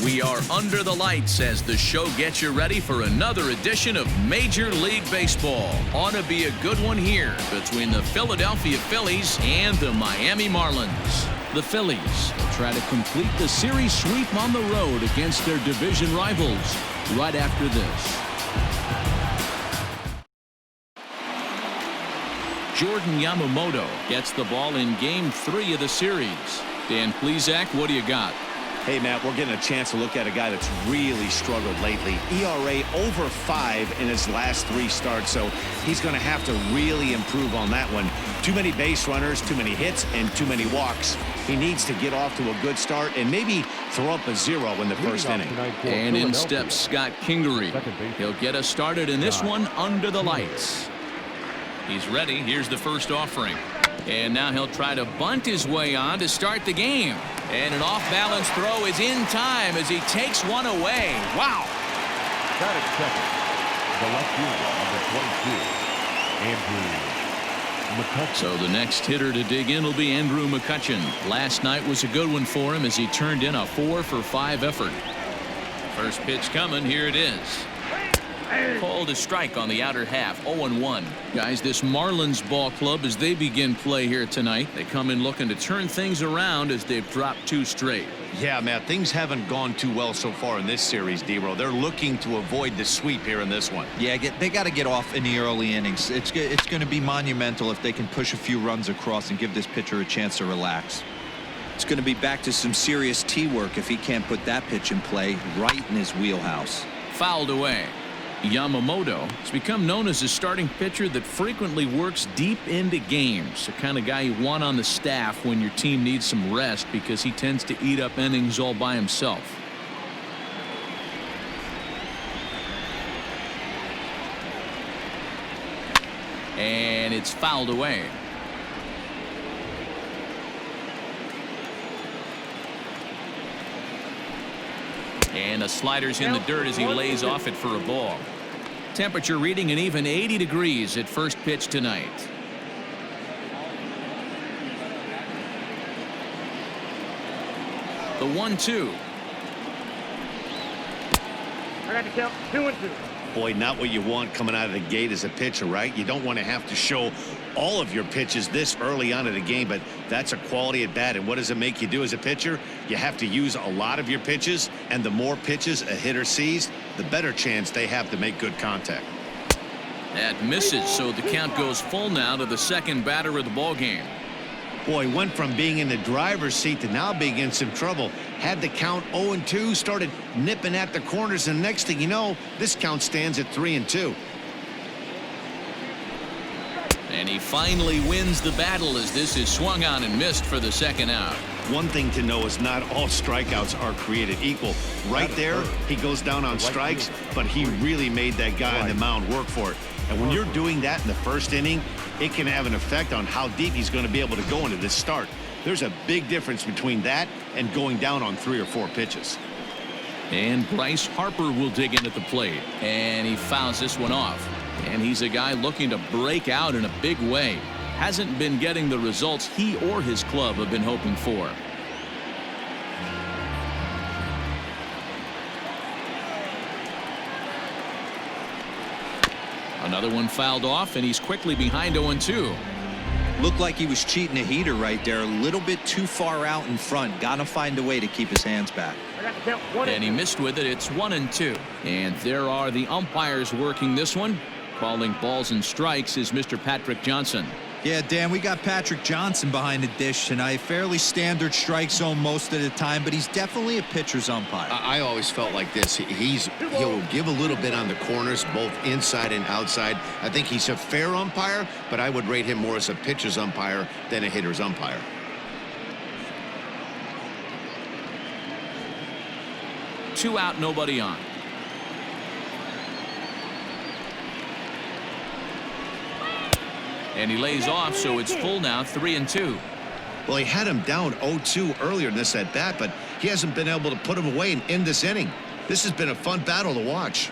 We are under the lights as the show gets you ready for another edition of Major League Baseball. Ought to be a good one here between the Philadelphia Phillies and the Miami Marlins. The Phillies will try to complete the series sweep on the road against their division rivals right after this. Jordan Yamamoto gets the ball in Game 3 of the series. Dan Plesac, what do you got? Hey, Matt, we're getting a chance to look at a guy that's really struggled lately. ERA over 5 in his last 3 starts, so he's going to have to really improve on that one. Too many base runners, too many hits, and too many walks. He needs to get off to a good start and maybe throw up a 0 in the first inning. And in steps Scott Kingery. He'll get us started in this one under the lights. He's ready. Here's the first offering. And now he'll try to bunt his way on to start the game. And an off-balance throw is in time as he takes one away. Wow. Got it second. The left fielder, number 22, Andrew McCutchen. So the next hitter to dig in will be Andrew McCutchen. Last night was a good one for him as he turned in a 4-for-5 effort. First pitch coming. Here it is. Called a strike on the outer half. 0-1. Guys, this Marlins ball club, as they begin play here tonight, they come in looking to turn things around as they've dropped 2 straight. Yeah, Matt, things haven't gone too well so far in this series, D-Row. They're looking to avoid the sweep here in this one. Yeah, they got to get off in the early innings. It's going to be monumental if they can push a few runs across and give this pitcher a chance to relax. It's going to be back to some serious tee work if he can't put that pitch in play right in his wheelhouse. Fouled away. Yamamoto has become known as a starting pitcher that frequently works deep into games. The kind of guy you want on the staff when your team needs some rest because he tends to eat up innings all by himself. And it's fouled away. And the slider's in the dirt as he lays off it for a ball. Temperature reading an even 80 degrees at first pitch tonight. The 1-2. I got to count 2-2. Boy, not what you want coming out of the gate as a pitcher, right? You don't want to have to show all of your pitches this early on in the game, but that's a quality at bat. And what does it make you do as a pitcher? You have to use a lot of your pitches, and the more pitches a hitter sees, the better chance they have to make good contact. That misses, so the count goes full now to the second batter of the ball game. Boy, went from being in the driver's seat to now being in some trouble. Had the count 0-2, started nipping at the corners, and next thing you know, this count stands at 3-2. And he finally wins the battle as this is swung on and missed for the second out. One thing to know is not all strikeouts are created equal. Right there, he goes down on strikes, but he really made that guy on the mound work for it. And when you're doing that in the first inning, it can have an effect on how deep he's going to be able to go into this start. There's a big difference between that and going down on 3 or 4 pitches. And Bryce Harper will dig in at the plate, and he fouls this one off. And he's a guy looking to break out in a big way. Hasn't been getting the results he or his club have been hoping for. Another one fouled off, and he's quickly behind 0-2. Looked like he was cheating a heater right there. A little bit too far out in front. Got to find a way to keep his hands back. And he missed with it. It's 1-2. And there are the umpires working this one. Calling balls and strikes is Mr. Patrick Johnson. Yeah, Dan, we got Patrick Johnson behind the dish tonight. Fairly standard strike zone most of the time, but he's definitely a pitcher's umpire. I always felt like this. He'll give a little bit on the corners, both inside and outside. I think he's a fair umpire, but I would rate him more as a pitcher's umpire than a hitter's umpire. Two out, nobody on. And he lays off, so it's full now, 3-2. Well, he had him down 0-2 earlier in this at bat, but he hasn't been able to put him away and end this inning. This has been a fun battle to watch.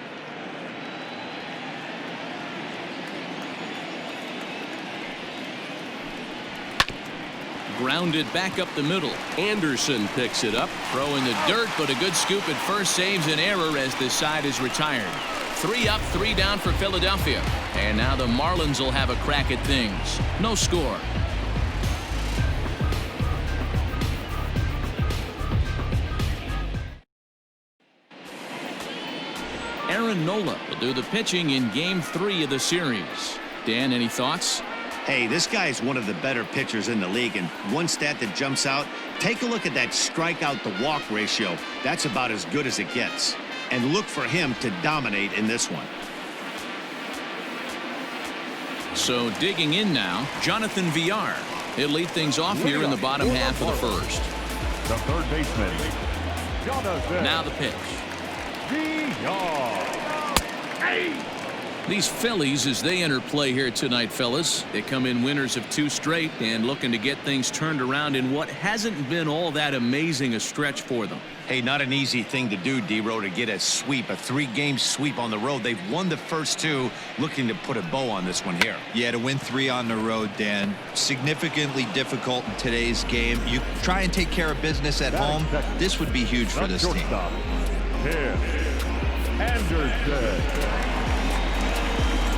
Grounded back up the middle. Anderson picks it up. Throw in the dirt, but a good scoop at first saves an error as this side is retired. 3 up, 3 down for Philadelphia. And now the Marlins will have a crack at things. No score. Aaron Nola will do the pitching in Game 3 of the series. Dan, any thoughts? Hey, this guy's one of the better pitchers in the league, and one stat that jumps out, take a look at that strikeout to walk ratio. That's about as good as it gets. And look for him to dominate in this one. So digging in now, Jonathan Villar. He'll lead things off here in the bottom half of the first. The third baseman, Jonathan. Now the pitch. These Phillies, as they enter play here tonight, fellas, they come in winners of 2 straight and looking to get things turned around in what hasn't been all that amazing a stretch for them. Hey, not an easy thing to do, D-Row, to get a sweep, a 3-game sweep on the road. They've won the first 2, looking to put a bow on this one here. Yeah, to win 3 on the road, Dan, significantly difficult in today's game. You try and take care of business at home. This would be huge for this team. Anderson.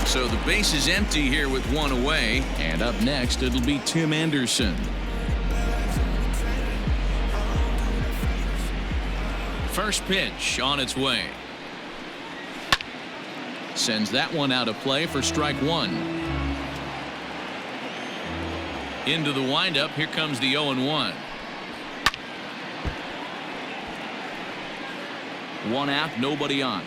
So the base is empty here with 1 away, and up next it'll be Tim Anderson. First pitch on its way. Sends that one out of play for strike 1. Into the windup, here comes the 0-1. 1 out, nobody on.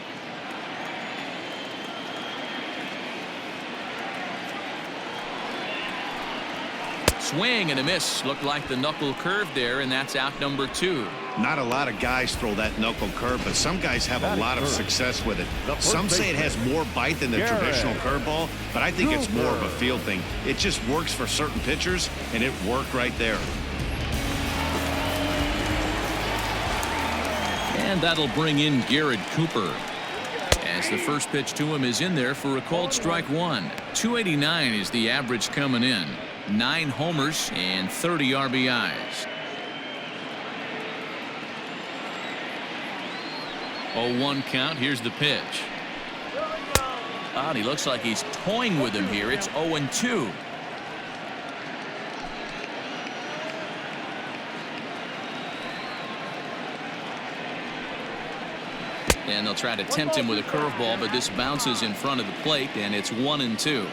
Swing and a miss. Looked like the knuckle curve there, and that's out number 2. Not a lot of guys throw that knuckle curve, but some guys have a lot of success with it. Some say it has more bite than the traditional curveball, but I think it's more of a feel thing. It just works for certain pitchers, and it worked right there. And that'll bring in Garrett Cooper, as the first pitch to him is in there for a called strike 1. 289 is the average coming in. 9 homers and 30 RBIs. 0-1 count. Here's the pitch. And he looks like he's toying with him here. It's 0-2. And they'll try to tempt him with a curveball, but this bounces in front of the plate, and it's 1-2.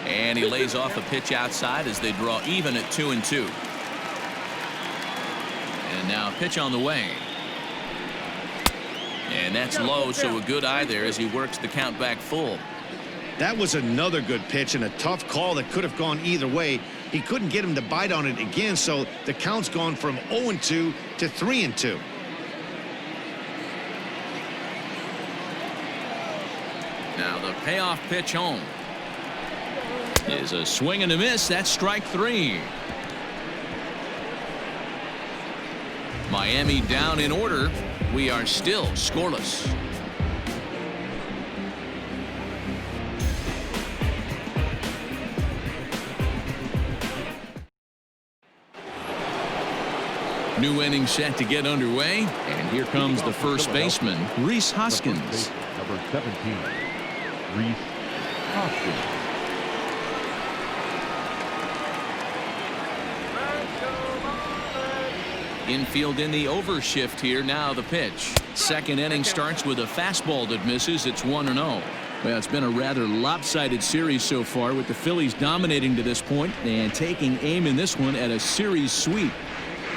And he lays off a pitch outside as they draw even at 2-2. And now a pitch on the way. And that's low, so a good eye there as he works the count back full. That was another good pitch and a tough call that could have gone either way. He couldn't get him to bite on it again, so the count's gone from 0-2 to 3-2. Now the payoff pitch home is a swing and a miss. That's strike 3. Miami down in order. We are still scoreless. New inning set to get underway, and here comes the first baseman, Rhys Hoskins. Number 17, Rhys Hoskins. Infield in the overshift here. Now the pitch. Second inning starts with a fastball that misses. It's 1-0. Well, it's been a rather lopsided series so far, with the Phillies dominating to this point and taking aim in this one at a series sweep.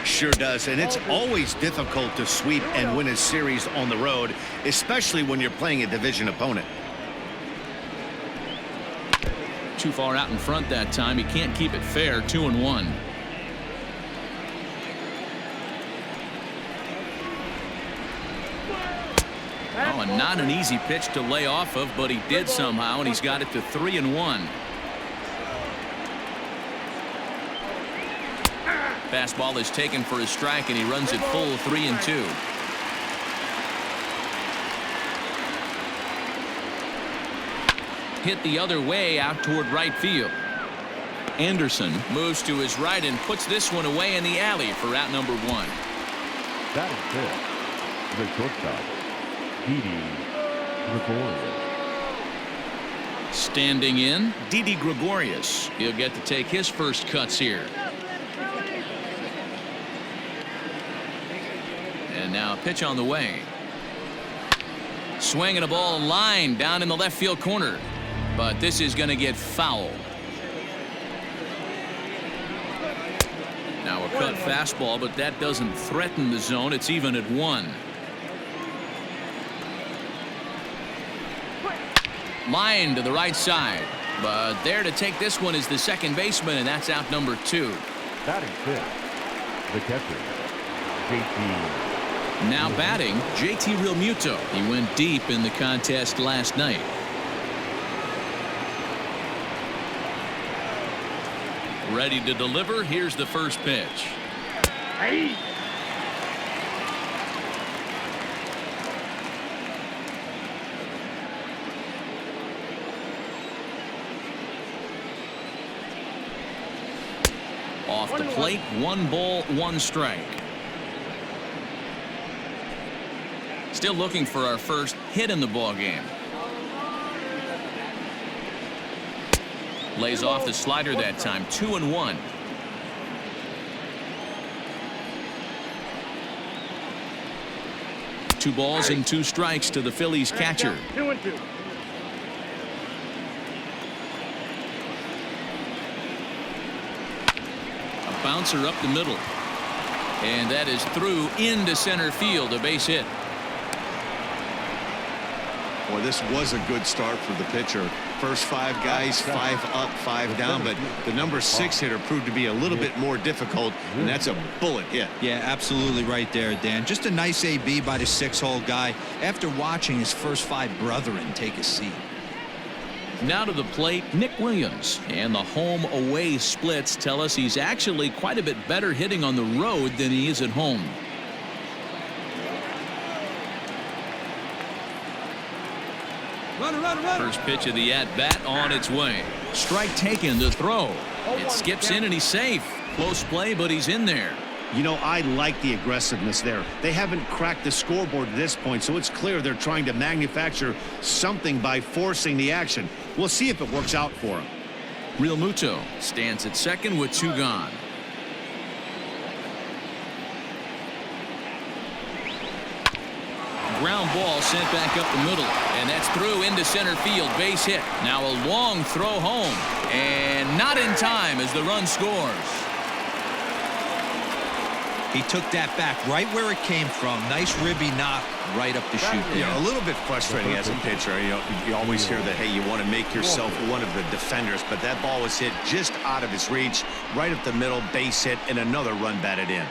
Sure does, and it's always difficult to sweep and win a series on the road, especially when you're playing a division opponent. Too far out in front that time. He can't keep it fair. 2-1. Oh, and not an easy pitch to lay off of, but he did somehow, and he's got it to 3-1. Fastball is taken for a strike, and he runs it full 3-2. hit the other way out toward right field. Anderson moves to his right and puts this one away in the alley for out number 1. That is it. The shortstop, Didi Gregorius. Standing in, Didi Gregorius. He'll get to take his first cuts here. And now a pitch on the way. Swinging a ball line down in the left field corner. But this is going to get foul. Now a cut fastball, but that doesn't threaten the zone. It's even at 1. Line to the right side. But there to take this one is the second baseman, and that's out number 2. Batting fifth, the catcher, JT. Now batting, JT Realmuto. He went deep in the contest last night. Ready to deliver. Here's the first pitch. Hey. Off the plate, 1 ball, 1 strike. Still looking for our first hit in the ball game. Lays off the slider that time. 2-1. Two balls and 2 strikes to the Phillies catcher. 2-2. A bouncer up the middle. And that is through into center field. A base hit. Boy, this was a good start for the pitcher. First 5 guys, 5 up, 5 down, but the number 6 hitter proved to be a little bit more difficult, and that's a bullet hit. Yeah, absolutely right there, Dan. Just a nice AB by the 6-hole guy after watching his first 5 brethren take a seat. Now to the plate, Nick Williams. And the home-away splits tell us he's actually quite a bit better hitting on the road than he is at home. First pitch of the at-bat on its way. Strike taken to throw. It skips in and he's safe. Close play, but he's in there. You know, I like the aggressiveness there. They haven't cracked the scoreboard at this point, so it's clear they're trying to manufacture something by forcing the action. We'll see if it works out for them. Realmuto stands at second with 2 gone. Ground ball sent back up the middle, and that's through into center field. Base hit. Now a long throw home, and not in time as the run scores. He took that back right where it came from. Nice ribby knock right up the chute. Yeah, a little bit frustrating as a pitcher. You always hear that, hey, you want to make yourself one of the defenders, but that ball was hit just out of his reach, right up the middle, base hit, and another run batted in.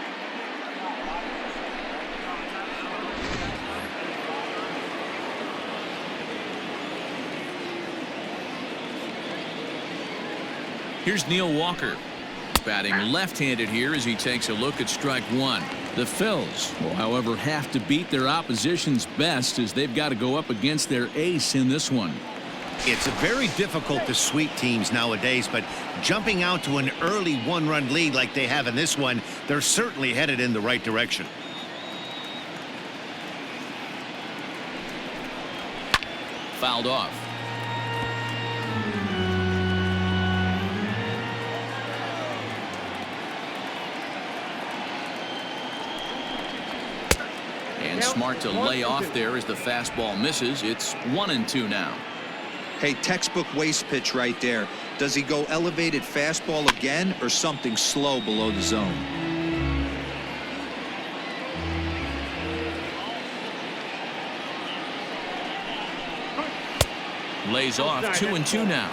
Here's Neil Walker. Batting left-handed here as he takes a look at strike 1. The Phils will, however, have to beat their opposition's best as they've got to go up against their ace in this one. It's very difficult to sweep teams nowadays, but jumping out to an early 1-run lead like they have in this one, they're certainly headed in the right direction. Fouled off. And smart to lay off there as the fastball misses. It's 1-2 now. Hey, textbook waste pitch right there. Does he go elevated fastball again or something slow below the zone? Lays off. 2-2 now.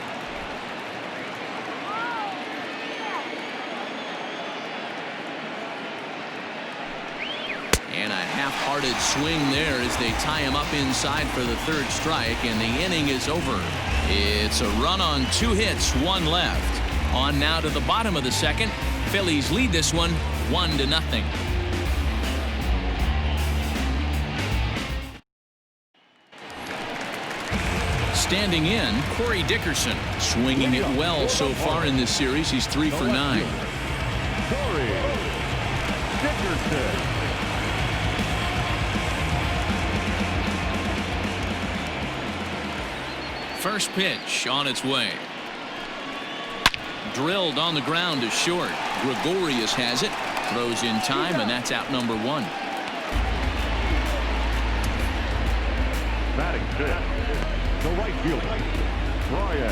And a half-hearted swing there as they tie him up inside for the 3rd strike, and the inning is over. It's a run on 2 hits, 1 left. On now to the bottom of the 2nd. Phillies lead this one 1-0. Standing in, Corey Dickerson. Swinging it well so far in this series. He's 3 for 9. Corey Dickerson. First pitch on its way. Drilled on the ground to short. Gregorius has it. Throws in time, and that's out number 1. Batting fifth, the right fielder, Brian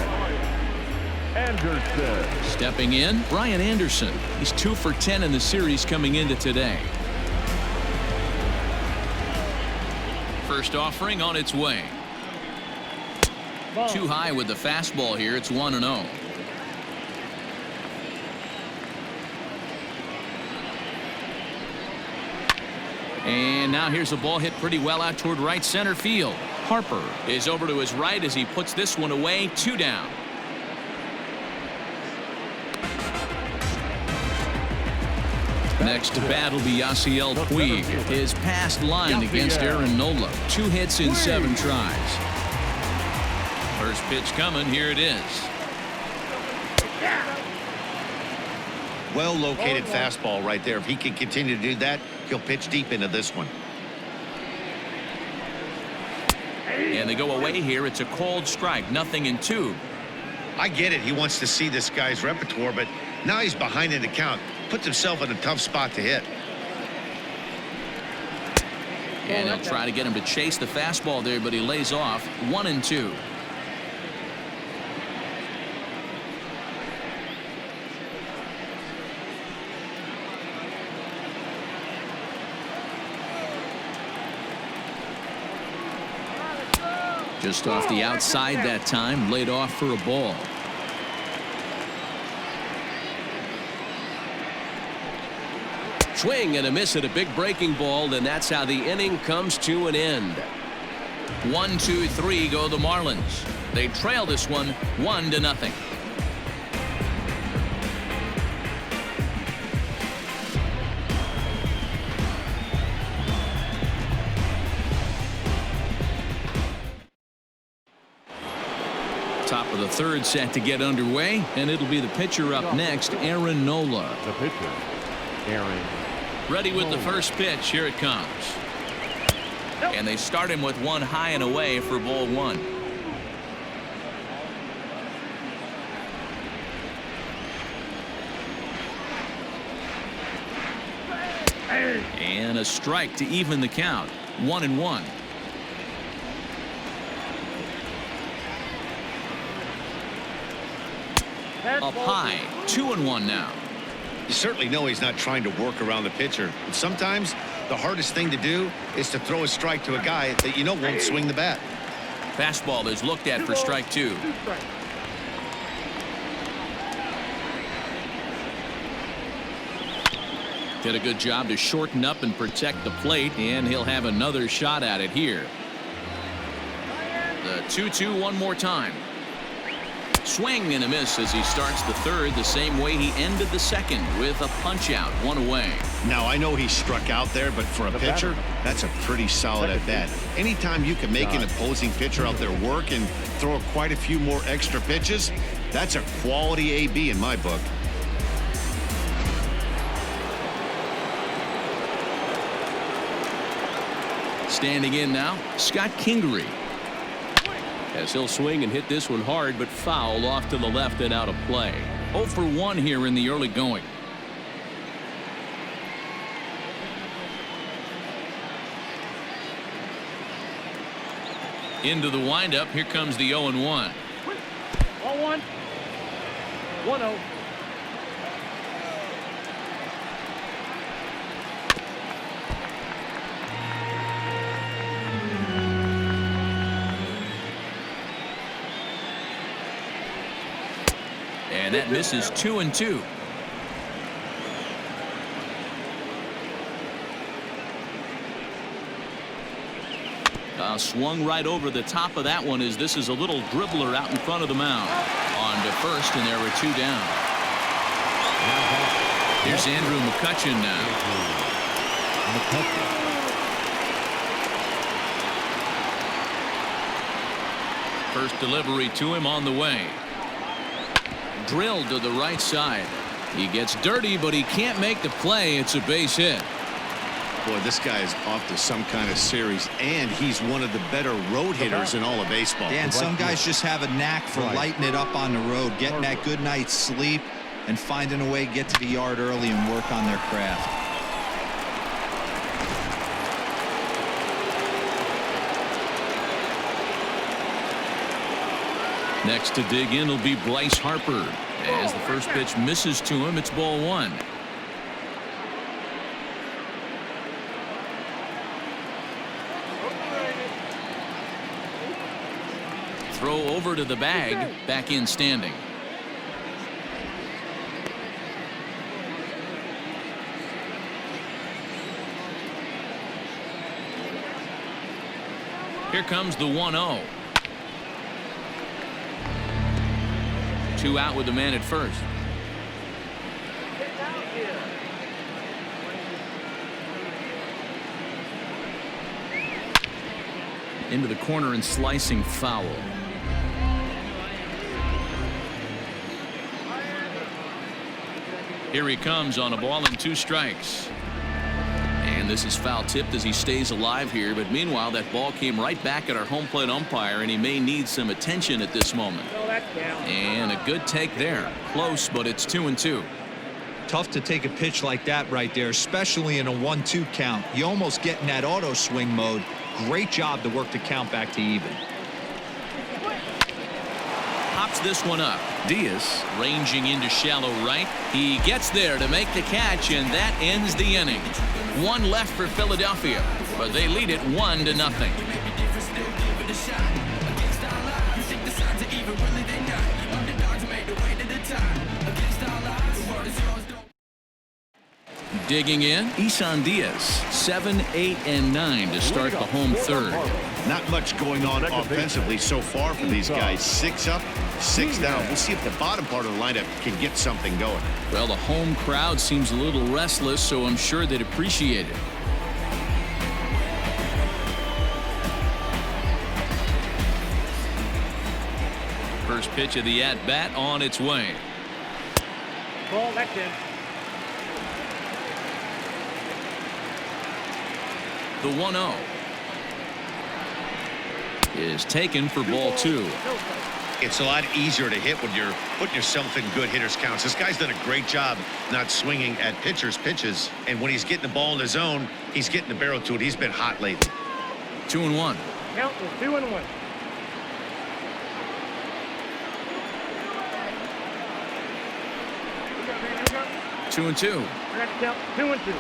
Anderson. Stepping in, Brian Anderson. He's 2 for 10 in the series coming into today. First offering on its way. Too high with the fastball here. It's 1-0. And now here's a ball hit pretty well out toward right center field. Harper is over to his right as he puts this one away. 2 down. Next to bat will be Yasiel Puig. His past line against Aaron Nola. 2 hits in 7 tries. First pitch coming. Here it is. Well located fastball right there. If he can continue to do that, he'll pitch deep into this one. And they go away here. It's a called strike. 0-2. I get it. He wants to see this guy's repertoire, but now he's behind in the count. Puts himself in a tough spot to hit. And they'll try to get him to chase the fastball there, but he lays off. 1-2. Just off the outside that time, laid off for a ball. Swing and a miss at a big breaking ball, and that's how the inning comes to an end. 1, 2, 3 go the Marlins. They trail this one 1-0. Top of the third set to get underway, and it'll be the pitcher up next, Aaron Nola. The pitcher, Aaron. Ready with the first pitch. Here it comes. And they start him with one high and away for ball 1. And a strike to even the count. 1-1. Up high. 2-1 now. You certainly know he's not trying to work around the pitcher. And sometimes the hardest thing to do is to throw a strike to a guy that you know won't swing the bat. Fastball is looked at for strike 2. Did a good job to shorten up and protect the plate, and he'll have another shot at it here. The 2-2 one more time. Swing and a miss as he starts the third the same way he ended the second, with a punch out, 1 away. Now I know he struck out there, but for a pitcher, that's a pretty solid at bat. Anytime you can make an opposing pitcher out there work and throw quite a few more extra pitches, that's a quality AB in my book. Standing in now, Scott Kingery. As he'll swing and hit this one hard, but foul off to the left and out of play. 0 for 1 here in the early going. Into the windup. Here comes the 0-1. 0-1. 1-0. And that misses 2-2. Swung right over the top of that one as this is a little dribbler out in front of the mound. On to first, and there were 2 down. Here's Andrew McCutchen now. First delivery to him on the way. Drilled to the right side. He gets dirty, but he can't make the play. It's a base hit. Boy, this guy is off to some kind of series, and he's one of the better road hitters in all of baseball. And some guys just have a knack for lighting it up on the road, getting that good night's sleep, and finding a way to get to the yard early and work on their craft. Next to dig in will be Bryce Harper. As the first pitch misses to him, it's ball one. Throw over to the bag, back in standing. Here comes the 1-0. 2 out with the man at first. Into the corner and slicing foul. Here he comes on a ball and 2 strikes. And this is foul tipped as he stays alive here. But meanwhile, that ball came right back at our home plate umpire, and he may need some attention at this moment. And a good take there. Close, but it's 2-2. Tough to take a pitch like that right there, especially in a 1-2 count. You almost get in that auto swing mode. Great job to work the count back to even. Pops this one up. Diaz ranging into shallow right. He gets there to make the catch, and that ends the inning. 1 left for Philadelphia, but they lead it 1-0. Digging in, Isan Diaz, 7, 8, and 9 to start the home third. Not much going on offensively so far for these guys. 6 up, 6 down. We'll see if the bottom part of the lineup can get something going. Well, the home crowd seems a little restless, so I'm sure they'd appreciate it. First pitch of the at-bat on its way. Ball, that's in. The 1-0 is taken for ball 2. It's a lot easier to hit when you're putting yourself in good hitters counts. This guy's done a great job not swinging at pitchers' pitches. And when he's getting the ball in his zone, he's getting the barrel to it. He's been hot lately. 2-1. Count is 2-1. 2-2. That's count 2-2.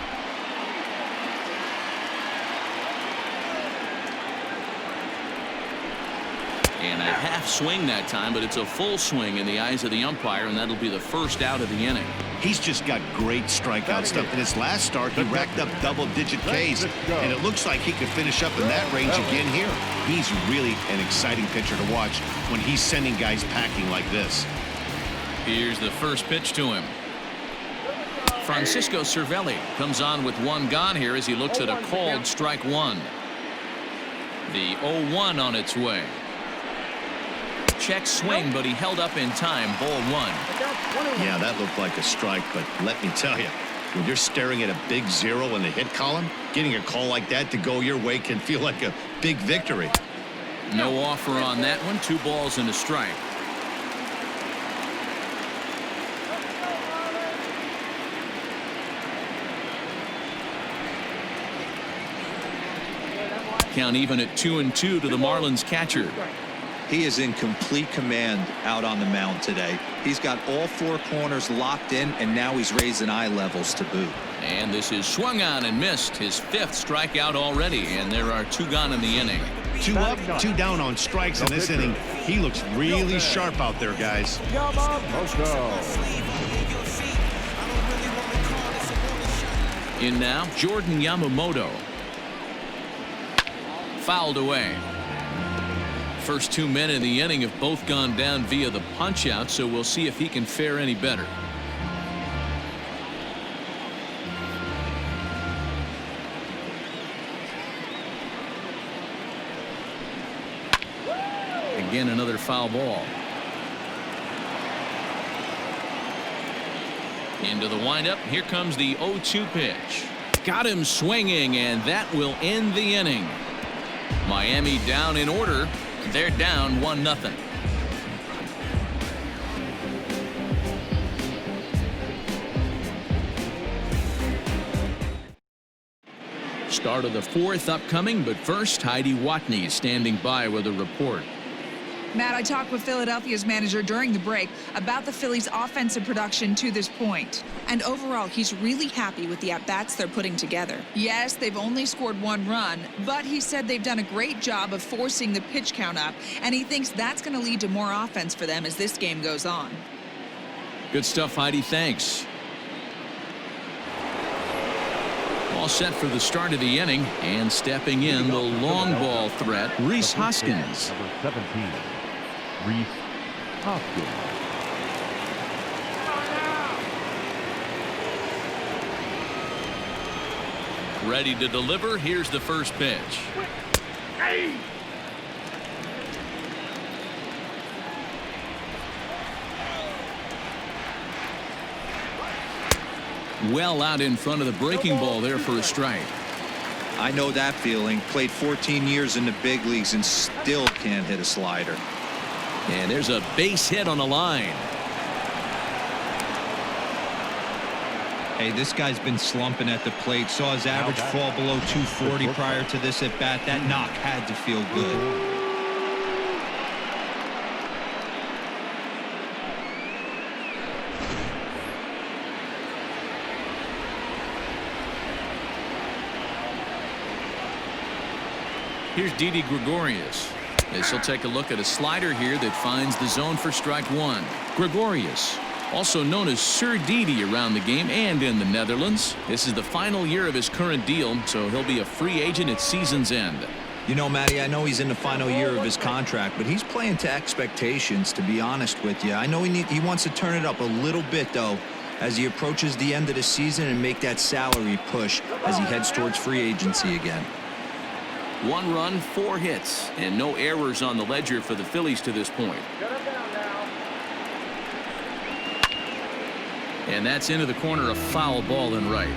And a half swing that time, but it's a full swing in the eyes of the umpire, and that'll be the first out of the inning. He's just got great strikeout stuff. In his last start, he racked up double-digit Ks, and it looks like he could finish up in that range again here. He's really an exciting pitcher to watch when he's sending guys packing like this. Here's the first pitch to him. Francisco Cervelli comes on with 1 gone here as he looks at a called strike 1. The 0-1 on its way. Check swing, but he held up in time. Ball 1. Yeah, that looked like a strike, but let me tell you, when you're staring at a big 0 in the hit column, getting a call like that to go your way can feel like a big victory. No offer on that one. 2 balls and a strike. Count even at 2-2 to the Marlins catcher. He is in complete command out on the mound today. He's got all 4 corners locked in, and now he's raising eye levels to boot. And this is swung on and missed. His 5th strikeout already, and there are 2 gone in the inning. 2 up, 2 down on strikes in this inning. He looks really sharp out there, guys. In now, Jordan Yamamoto. Fouled away. First 2 men in the inning have both gone down via the punch out, so we'll see if he can fare any better. Again, another foul ball. Into the windup. Here comes the 0-2 pitch. Got him swinging, and that will end the inning. Miami down in order. They're down 1-0. Start of the fourth upcoming, but first, Heidi Watney standing by with a report. Matt, I talked with Philadelphia's manager during the break about the Phillies' offensive production to this point. And overall, he's really happy with the at-bats they're putting together. Yes, they've only scored 1 run, but he said they've done a great job of forcing the pitch count up, and he thinks that's going to lead to more offense for them as this game goes on. Good stuff, Heidi. Thanks. All set for the start of the inning, and stepping in the long ball threat, Rhys Hoskins. Number 17, Rhys Hoskins. Ready to deliver. Here's the first pitch. Well out in front of the breaking ball there for a strike. I know that feeling. Played 14 years in the big leagues and still can't hit a slider. And there's a base hit on the line. Hey, this guy's been slumping at the plate. Saw his average fall below 240 prior to this at bat. That knock had to feel good. Here's Didi Gregorius as he'll take a look at a slider here that finds the zone for strike 1. Gregorius, also known as Sir Didi around the game and in the Netherlands. This is the final year of his current deal, so he'll be a free agent at season's end. You know, Matty, I know he's in the final year of his contract, but he's playing to expectations, to be honest with you. I know he wants to turn it up a little bit, though, as he approaches the end of the season and make that salary push as he heads towards free agency again. 1 run, 4 hits, and no errors on the ledger for the Phillies to this point. And that's into the corner, a foul ball in right.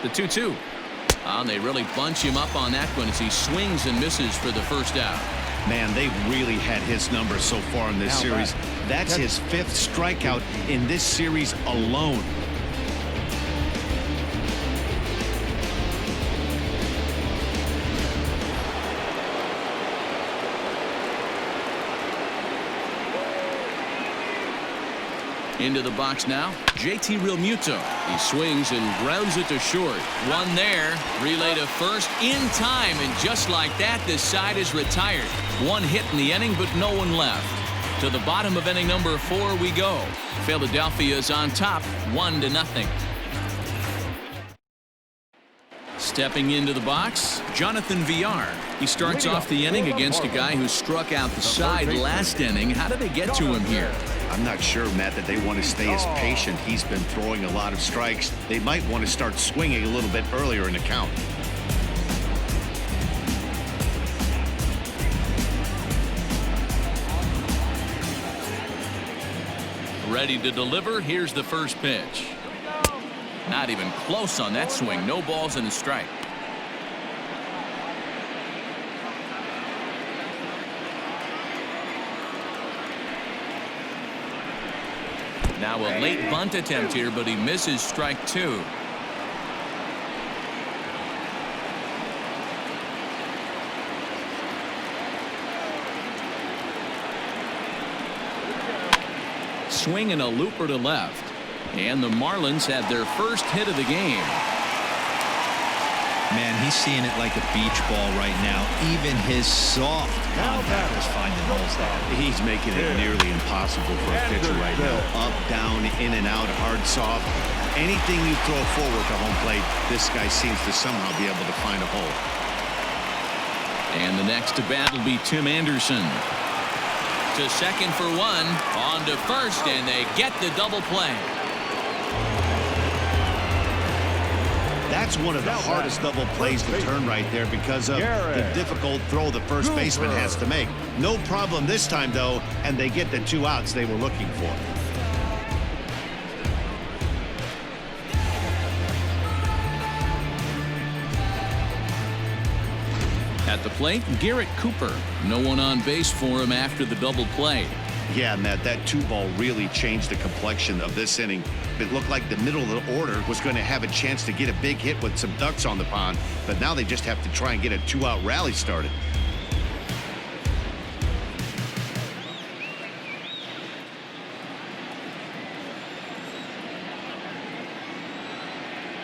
The 2-2. And they really bunch him up on that one as he swings and misses for the first out. Man, they've really had his number so far in this series. That's his 5th strikeout in this series alone. Into the box now, JT Realmuto. He swings and grounds it to short. 1 there, relay to first in time, and just like that, this side is retired. 1 hit in the inning, but no one left. To the bottom of inning number 4 we go. Philadelphia is on top, 1-0. Stepping into the box, Jonathan Villar. He starts off the inning against a guy who struck out the side last inning. How did they get to him here? I'm not sure, Matt, that they want to stay as patient. He's been throwing a lot of strikes. They might want to start swinging a little bit earlier in the count. Ready to deliver. Here's the first pitch. Not even close on that swing. No balls and a strike. Now a late bunt attempt here, but he misses strike 2. Swing and a looper to left. And the Marlins have their first hit of the game. Man, he's seeing it like a beach ball right now. Even his soft contact is finding holes there. He's making it nearly impossible for a pitcher right now. Up, down, in and out, hard, soft. Anything you throw forward to home plate, this guy seems to somehow be able to find a hole. And the next to bat will be Tim Anderson. To second for 1. On to first, and they get the double play. That's one of the hardest double plays to turn right there because of the difficult throw the first baseman has to make. No problem this time, though, and they get the 2 outs they were looking for. At the plate, Garrett Cooper. No one on base for him after the double play. Yeah, Matt, that 2-ball really changed the complexion of this inning. It looked like the middle of the order was going to have a chance to get a big hit with some ducks on the pond, but now they just have to try and get a 2-out rally started.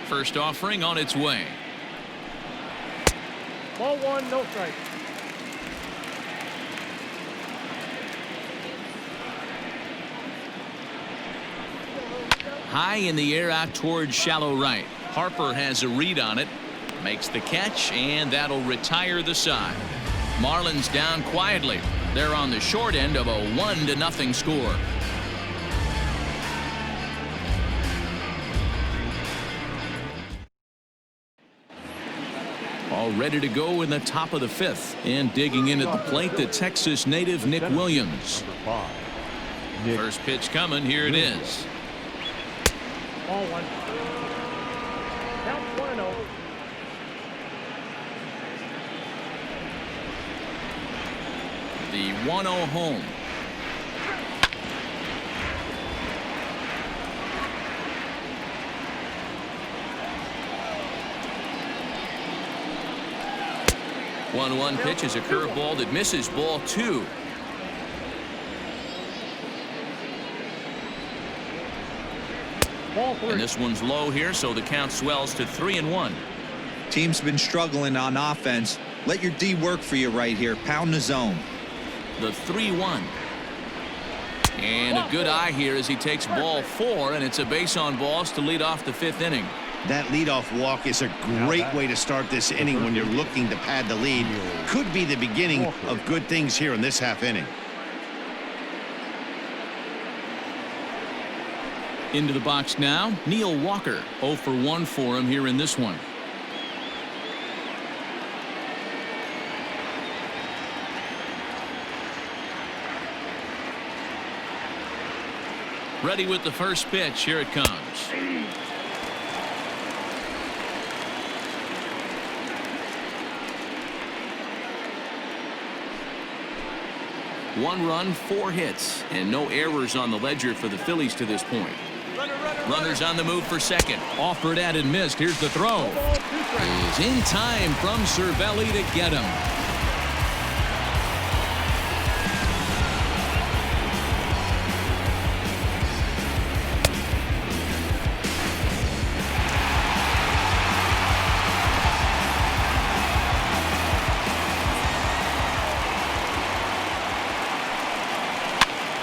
First offering on its way. Ball 1, no strike. High in the air out towards shallow right. Harper has a read on it. Makes the catch, and that'll retire the side. Marlins down quietly. They're on the short end of a 1-0 score. All ready to go in the top of the 5th. And digging in at the plate, the Texas native Nick Williams. First pitch coming. Here it is. Ball 1. Count 1-0. The 1-0 home. One pitch is a curveball that misses, ball 2. Ball 3. And this one's low here, so the count swells to 3-1. Team's been struggling on offense. Let your D work for you right here. Pound the zone. The 3-1. And a good eye here as he takes ball 4, and it's a base on balls to lead off the 5th inning. That leadoff walk is a great way to start this inning when you're looking to pad the lead. Could be the beginning of good things here in this half inning. Into the box now, Neil Walker. 0 for 1 for him here in this one. Ready with the first pitch. Here it comes. One run, 4 hits, and no errors on the ledger for the Phillies to this point. Runners on the move for second. Offered at and missed. Here's the throw. Is in time from Cervelli to get him.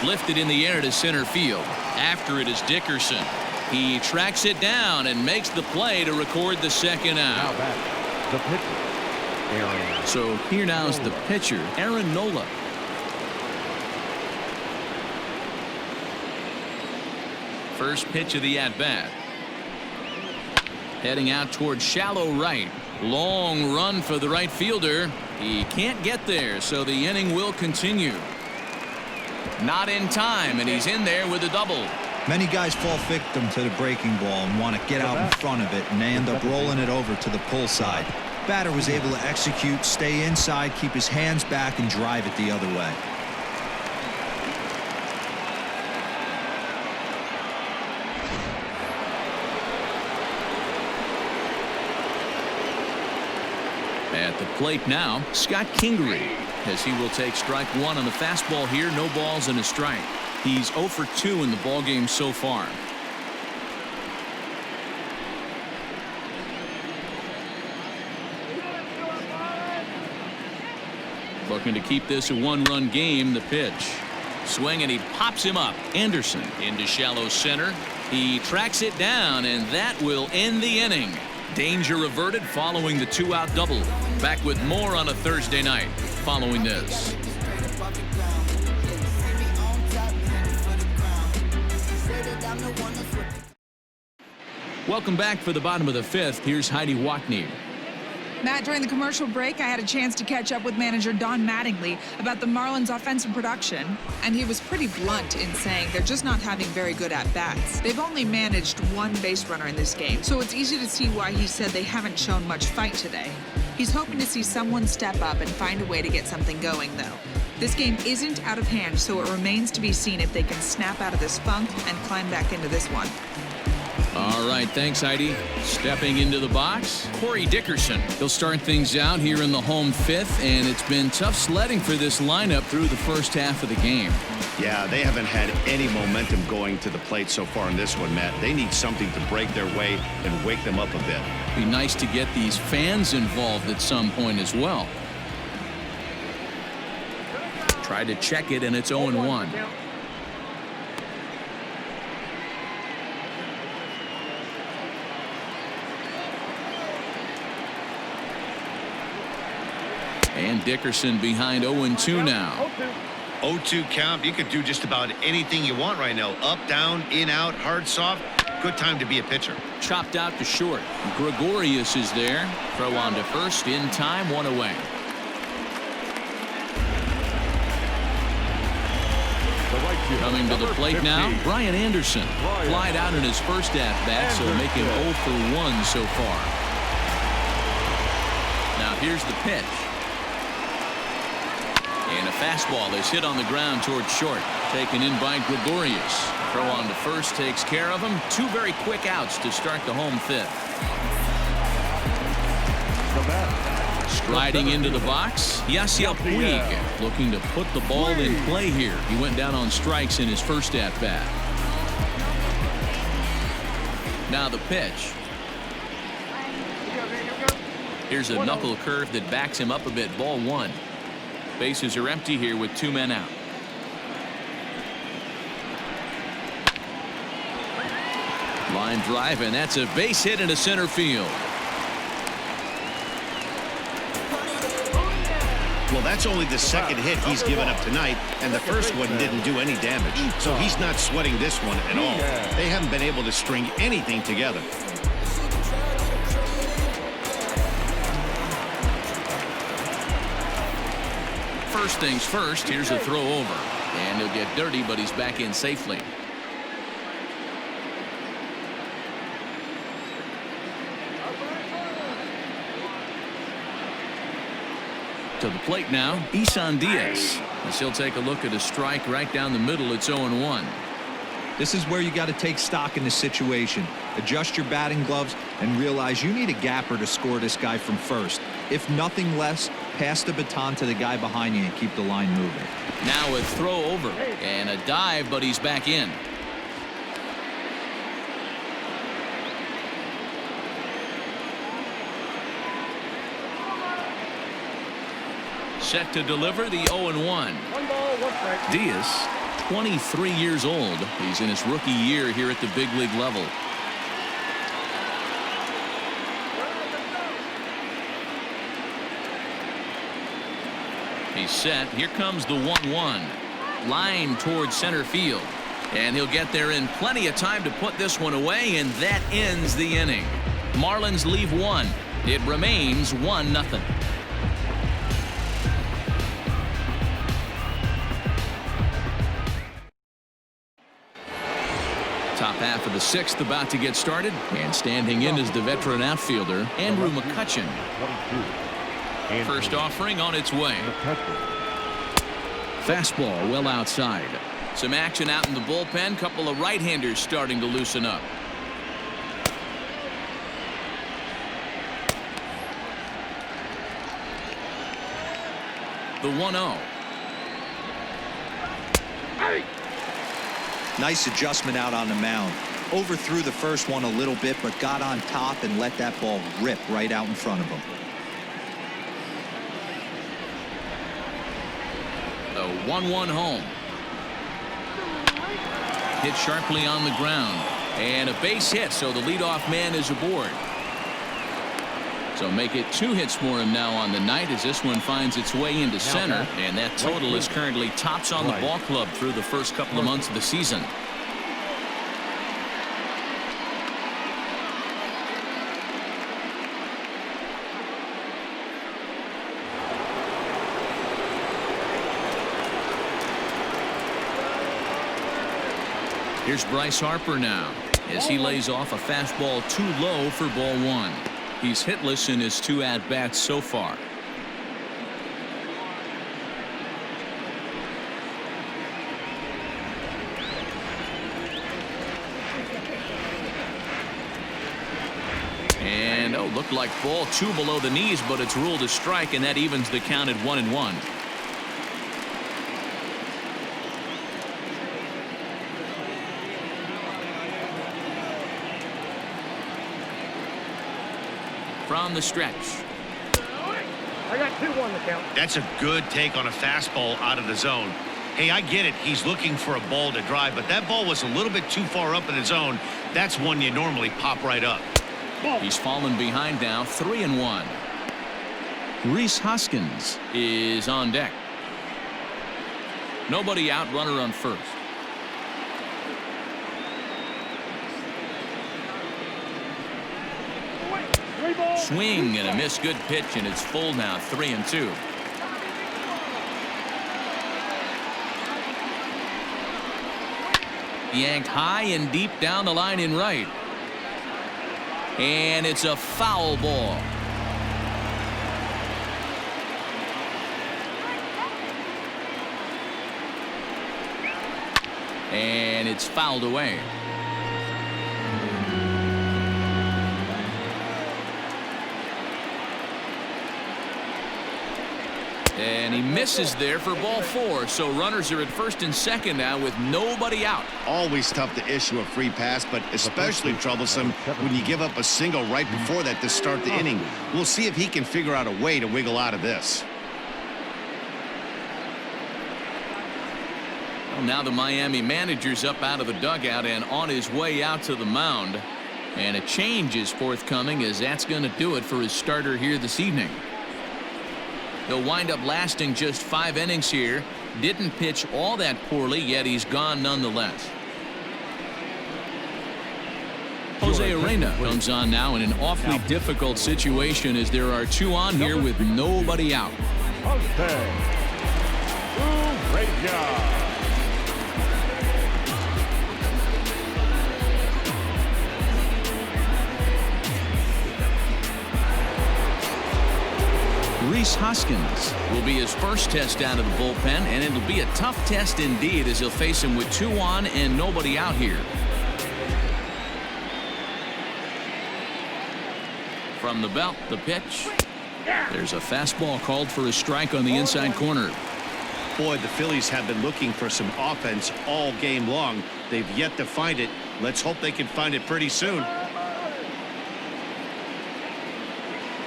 Lifted in the air to center field. After it is Dickerson. He tracks it down and makes the play to record the second out. The pitcher, Aaron. So here now's the pitcher, Aaron Nola. First pitch of the at-bat. Heading out towards shallow right. Long run for the right fielder. He can't get there, so the inning will continue. Not in time, and he's in there with a double. Many guys fall victim to the breaking ball and want to get out in front of it, and they end up rolling it over to the pull side. Batter was able to execute, stay inside, keep his hands back, and drive it the other way. At the plate now, Scott Kingery, as he will take strike 1 on the fastball here. No balls and a strike. He's 0 for 2 in the ballgame so far. Looking to keep this a 1-run game. The pitch. Swing, and he pops him up. Anderson into shallow center. He tracks it down, and that will end the inning. Danger averted following the 2-out double. Back with more on a Thursday night following this. Welcome back for the bottom of the fifth. Here's Heidi Wackney. Matt, during the commercial break, I had a chance to catch up with manager Don Mattingly about the Marlins' offensive production, and he was pretty blunt in saying they're just not having very good at-bats. They've only managed one base runner in this game, so it's easy to see why he said they haven't shown much fight today. He's hoping to see someone step up and find a way to get something going, though. This game isn't out of hand, so it remains to be seen if they can snap out of this funk and climb back into this one. All right, thanks, Heidi. Stepping into the box, Corey Dickerson. He'll start things out here in the home fifth, and it's been tough sledding for this lineup through the first half of the game. Yeah, they haven't had any momentum going to the plate so far in this one, Matt. They need something to break their way and wake them up a bit. Be nice to get these fans involved at some point as well. Try to check it, and it's 0-1. And Dickerson behind 0-2 now. 0-2 count. You could do just about anything you want right now. Up, down, in, out, hard, soft. Good time to be a pitcher. Chopped out to short. Gregorius is there. Throw on to first. In time, one away. Coming to the plate now, Brian Anderson. Flied out in his first at-bat, so make him 0 for 1 so far. Now here's the pitch. And a fastball is hit on the ground towards short. Taken in by Gregorius. Throw on to first takes care of him. Two very quick outs to start the home fifth. Striding into the box, Yasiel Puig looking to put the ball in play here. He went down on strikes in his first at-bat. Now the pitch. Here's a knuckle curve that backs him up a bit. Ball one. Bases are empty here with two men out. Line drive, and that's a base hit into center field. Well, that's only the second hit he's given up tonight, and the first one didn't do any damage. So he's not sweating this one at all. They haven't been able to string anything together. First things first, here's a throw over. And he'll get dirty, but he's back in safely. To the plate now, Isan Diaz. As he'll take a look at a strike right down the middle. It's 0-1. This is where you got to take stock in the situation. Adjust your batting gloves and realize you need a gapper to score this guy from first. If nothing less, pass the baton to the guy behind you and keep the line moving. Now a throw over and a dive, but he's back in. Set to deliver the 0-1. 1 ball, 1 strike. Diaz, 23 years old. He's in his rookie year here at the big league level. He's set. Here comes the 1-1. Line towards center field. And he'll get there in plenty of time to put this one away, and that ends the inning. Marlins leave one. It remains 1-0. Top half of the sixth about to get started, and standing in is the veteran outfielder Andrew McCutchen. First offering on its way. Fastball well outside. Some action out in the bullpen. Couple of right-handers starting to loosen up. The 1-0. Nice adjustment out on the mound. Overthrew the first one a little bit, but got on top and let that ball rip right out in front of him. The 1-1 home. Hit sharply on the ground. And a base hit, so the leadoff man is aboard. So make it 2 hits for him now on the night as this one finds its way into center. And that total is currently tops on the ball club through the first couple of months of the season. Here's Bryce Harper now as he lays off a fastball too low for ball one. He's hitless in his 2 at-bats so far. And looked like ball 2 below the knees, but it's ruled a strike, and that evens the count at 1-1. From the stretch. I got 2 on the count. That's a good take on a fastball out of the zone. Hey, I get it. He's looking for a ball to drive, but that ball was a little bit too far up in the zone. That's one you normally pop right up. He's fallen behind now, 3-1. Rhys Hoskins is on deck. Nobody out, runner on first. Swing and a miss, good pitch, and it's full now, 3-2. Yanked high and deep down the line in right. And it's a foul ball. And it's fouled away. And he misses there for ball 4. So runners are at first and second now with nobody out. Always tough to issue a free pass, but especially troublesome when you give up a single right before that to start the inning. We'll see if he can figure out a way to wiggle out of this. Well, now the Miami manager's up out of the dugout and on his way out to the mound. And a change is forthcoming, as that's going to do it for his starter here this evening. He'll wind up lasting just 5 innings here. Didn't pitch all that poorly, yet he's gone nonetheless. Jose Arena comes on now in an awfully difficult situation as there are 2 on here with nobody out. Great job. Rhys Hoskins will be his first test out of the bullpen, and it'll be a tough test indeed as he'll face him with 2 on and nobody out here. From the belt, the pitch. There's a fastball called for a strike on the inside corner. Boy, the Phillies have been looking for some offense all game long. They've yet to find it. Let's hope they can find it pretty soon.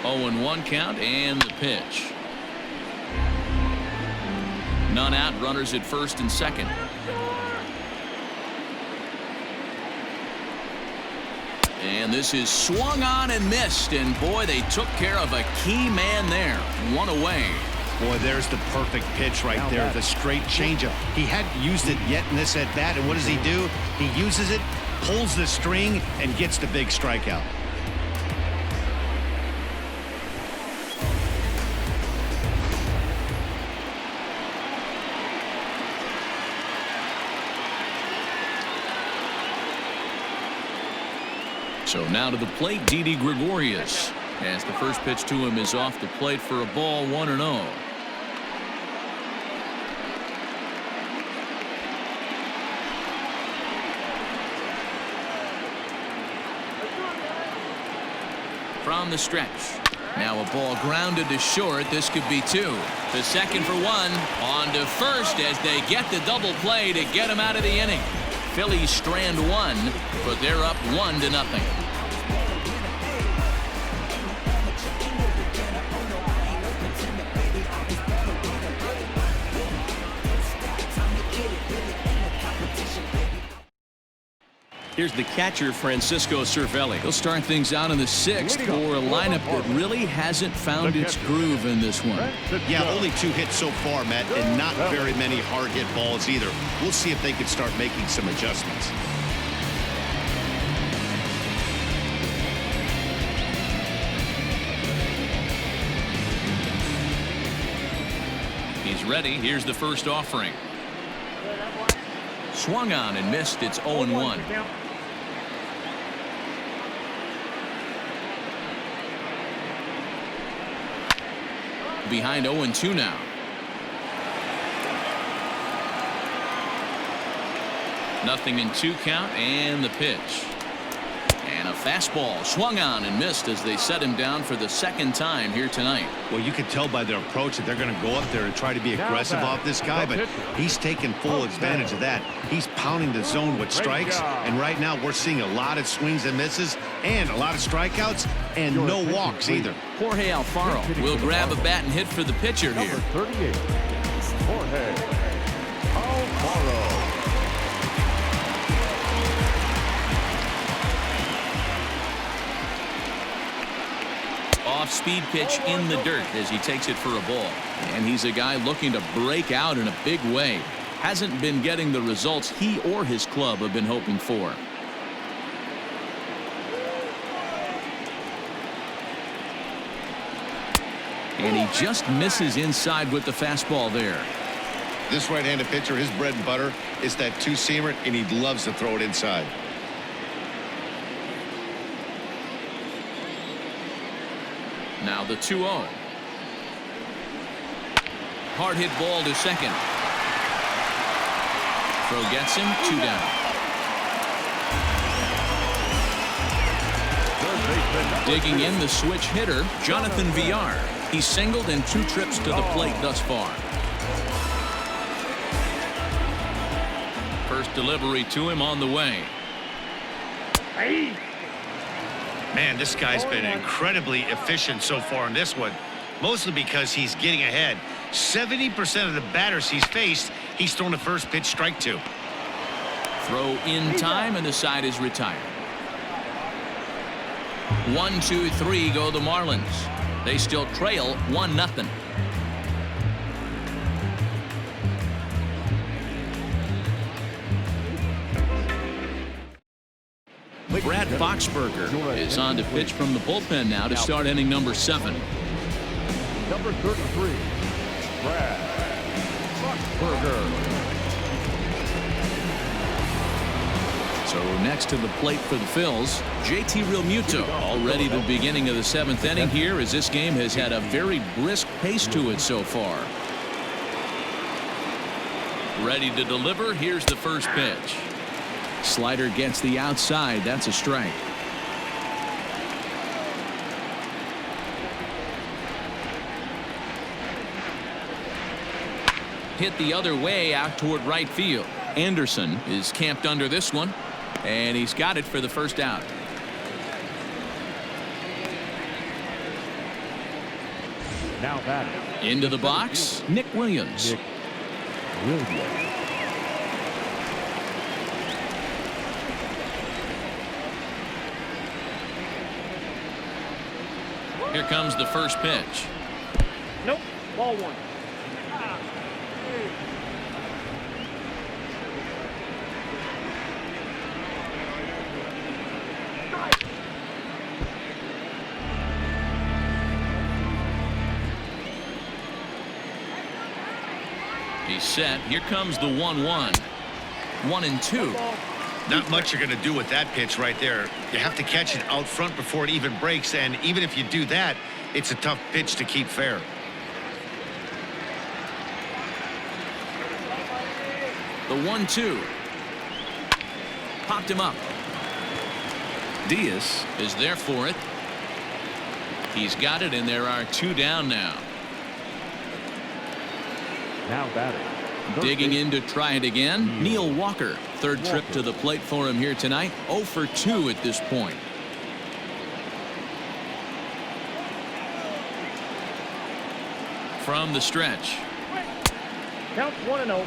0-1 count and the pitch. None out, runners at first and second. And this is swung on and missed, and boy, they took care of a key man there. 1 away. Boy, there's the perfect pitch right there, the straight changeup. He hadn't used it yet in this at bat, and what does he do? He uses it, pulls the string, and gets the big strikeout. So now to the plate, Didi Gregorius, as the first pitch to him is off the plate for a ball, 1-0. From the stretch. Now a ball grounded to short. This could be 2. To second for 1. On to first as they get the double play to get him out of the inning. Phillies strand 1, but they're up 1-0. Here's the catcher, Francisco Cervelli. He'll start things out in the 6th for a lineup that really hasn't found its groove in this one. Yeah, only 2 hits so far, Matt, and not very many hard hit balls either. We'll see if they can start making some adjustments. He's ready. Here's the first offering. Swung on and missed. It's 0-1. Behind 0-2 now. Nothing in 2 count, and the pitch. And a fastball swung on and missed as they set him down for the 2nd time here tonight. Well, you can tell by their approach that they're going to go up there and try to be aggressive off this guy, but he's taking full advantage of that. He's pounding the zone with strikes, and right now we're seeing a lot of swings and misses and a lot of strikeouts and no walks either. Jorge Alfaro will grab a bat and hit for the pitcher here. Number 38, Jorge Alfaro. Off-speed pitch in the dirt as he takes it for a ball. And he's a guy looking to break out in a big way. Hasn't been getting the results he or his club have been hoping for. And he just misses inside with the fastball there. This right-handed pitcher, his bread and butter is that two-seamer, and he loves to throw it inside. Now the 2-0. Hard hit ball to second. Throw gets him, 2 down. Digging in the switch hitter, Jonathan Villar. He's singled in 2 trips to the plate thus far. First delivery to him on the way. Man, this guy's been incredibly efficient so far in this one, mostly because he's getting ahead. 70% of the batters he's faced, he's thrown a first pitch strike to. Throw in time, and the side is retired. 1, 2, 3 go the Marlins. They still trail 1-0. Brad Boxberger is on to pitch from the bullpen now to start inning number 7. Number 33, Brad Boxberger. So next to the plate for the Phils, JT Realmuto, already the beginning of the 7th inning here, as this game has had a very brisk pace to it so far. Ready to deliver. Here's the first pitch. Slider gets the outside. That's a strike. Hit the other way out toward right field. Anderson is camped under this one, and he's got it for the first out. Now batting. Into the box, Nick Williams. Here comes the first pitch. Nope. Ball 1. He's set. Here comes the 1-1. 1-2. Not much you're going to do with that pitch right there. You have to catch it out front before it even breaks, and even if you do that, it's a tough pitch to keep fair. The 1-2. Popped him up. Diaz is there for it. He's got it, and there are 2 down now. Now batting. Digging in to try it again, Neil Walker. Third trip to the plate for him here tonight. 0 for 2 at this point. From the stretch. Counts 1-0.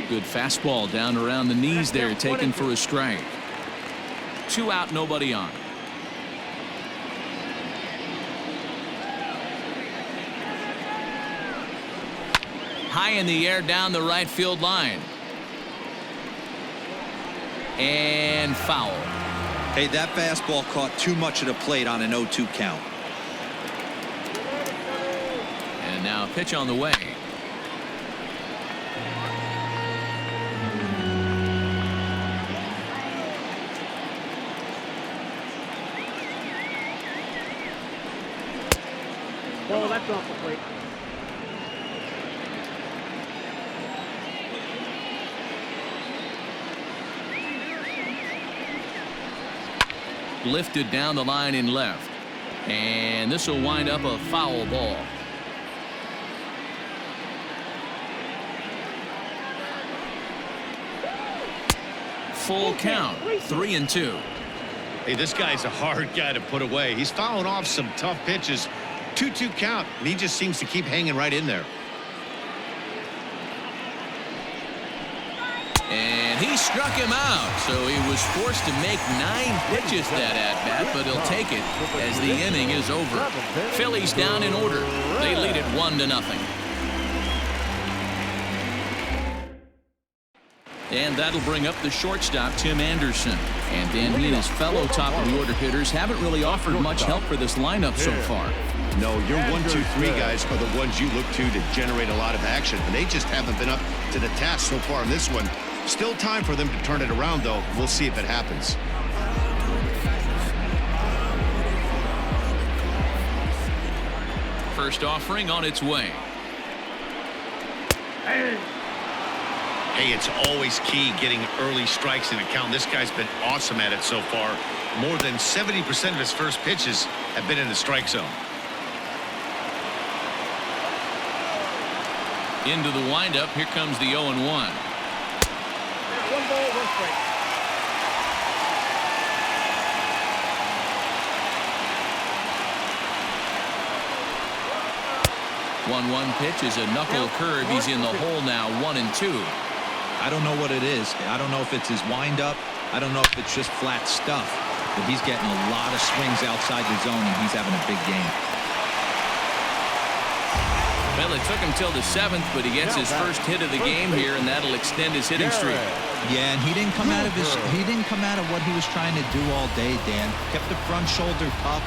Good fastball down around the knees there, taken for a strike. 2 out, nobody on. high in the air down the right field line. And foul. Hey, that fastball caught too much of the plate on an 0-2 count. And now a pitch on the way. Ball, that's off the plate. Lifted down the line in left. And this will wind up a foul ball. Full count, 3-2. Hey, this guy's a hard guy to put away. He's fouling off some tough pitches. 2-2 count, and he just seems to keep hanging right in there. And he struck him out, so he was forced to make 9 pitches that at-bat, but he'll take it as the inning is over. Phillies down in order. They lead it 1-0. And that'll bring up the shortstop, Tim Anderson. And Dan, he and his fellow top-of-the-order hitters haven't really offered much help for this lineup so far. No, your 1-2-3 guys are the ones you look to generate a lot of action, and they just haven't been up to the task so far in this one. Still time for them to turn it around, though. We'll see if it happens. First offering on its way. Hey, it's always key getting early strikes in a count. This guy's been awesome at it so far. More than 70% of his first pitches have been in the strike zone. Into the windup. Here comes the 0-1. 1 ball, 1 strike. 1-1 pitch is a knuckle curve. He's in the hole now, 1-2. I don't know what it is. I don't know if it's his windup. I don't know if it's just flat stuff. But he's getting a lot of swings outside the zone, and he's having a big game. Well, it took him till the 7th, but he gets his first hit of the game here, and that'll extend his hitting streak. Yeah, and he didn't come out of what he was trying to do all day, Dan. Kept the front shoulder up,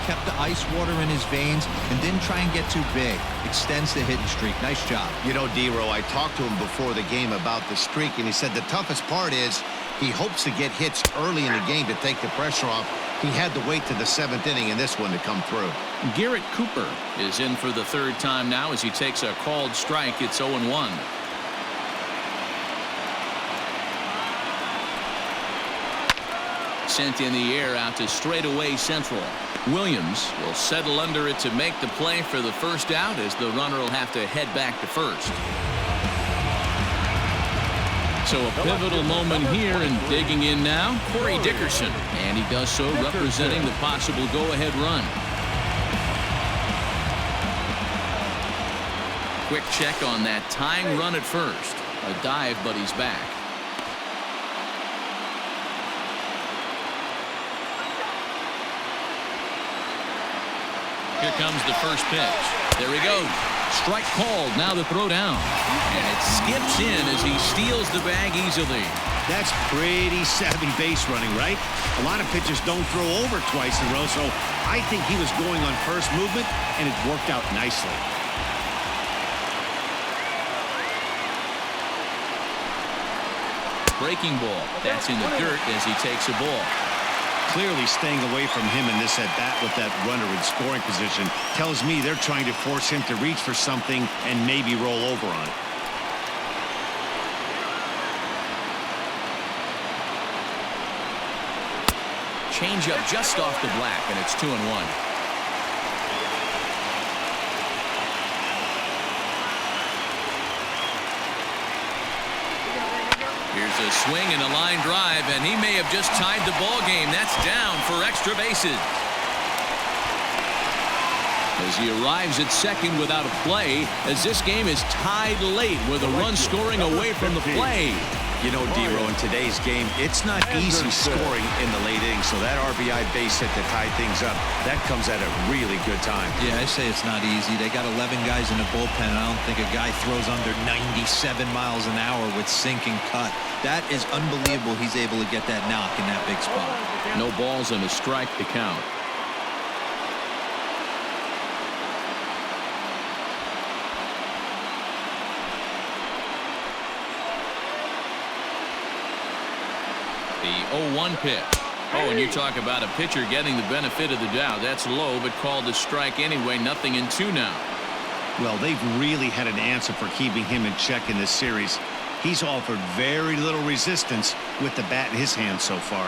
kept the ice water in his veins, and didn't try and get too big. Extends the hitting streak. Nice job. You know, D-Row, I talked to him before the game about the streak, and he said the toughest part is he hopes to get hits early in the game to take the pressure off. He had to wait to the 7th inning in this one to come through. Garrett Cooper is in for the 3rd time now as he takes a called strike. It's 0-1. Sent in the air out to straightaway central. Williams will settle under it to make the play for the first out as the runner will have to head back to first. So a pivotal moment here, and digging in now, Corey Dickerson. And he does so representing the possible go-ahead run. Quick check on that tying run at first. A dive, but he's back. Here comes the first pitch. There he goes. Strike called. Now the throw down. And it skips in as he steals the bag easily. That's pretty savvy base running, right? A lot of pitchers don't throw over twice in a row, so I think he was going on first movement, and it worked out nicely. Breaking ball. That's in the dirt as he takes a ball. Clearly staying away from him in this at-bat with that runner in scoring position tells me they're trying to force him to reach for something and maybe roll over on it. Change up just off the black, and it's 2-1. Here's a swing and a line drive, and he may have just tied the ball game. That's down for extra bases. As he arrives at second without a play, as this game is tied late with a run scoring away from the play. You know, D-Row, in today's game, it's not easy scoring in the late innings, so that RBI base hit to tie things up, that comes at a really good time. Yeah, I say it's not easy. They got 11 guys in the bullpen, and I don't think a guy throws under 97 miles an hour with sink and cut. That is unbelievable he's able to get that knock in that big spot. No balls and a strike to count. The 0-1 pitch. Oh, and you talk about a pitcher getting the benefit of the doubt. That's low, but called a strike anyway. 0-2 now. Well, they've really had an answer for keeping him in check in this series. He's offered very little resistance with the bat in his hand so far.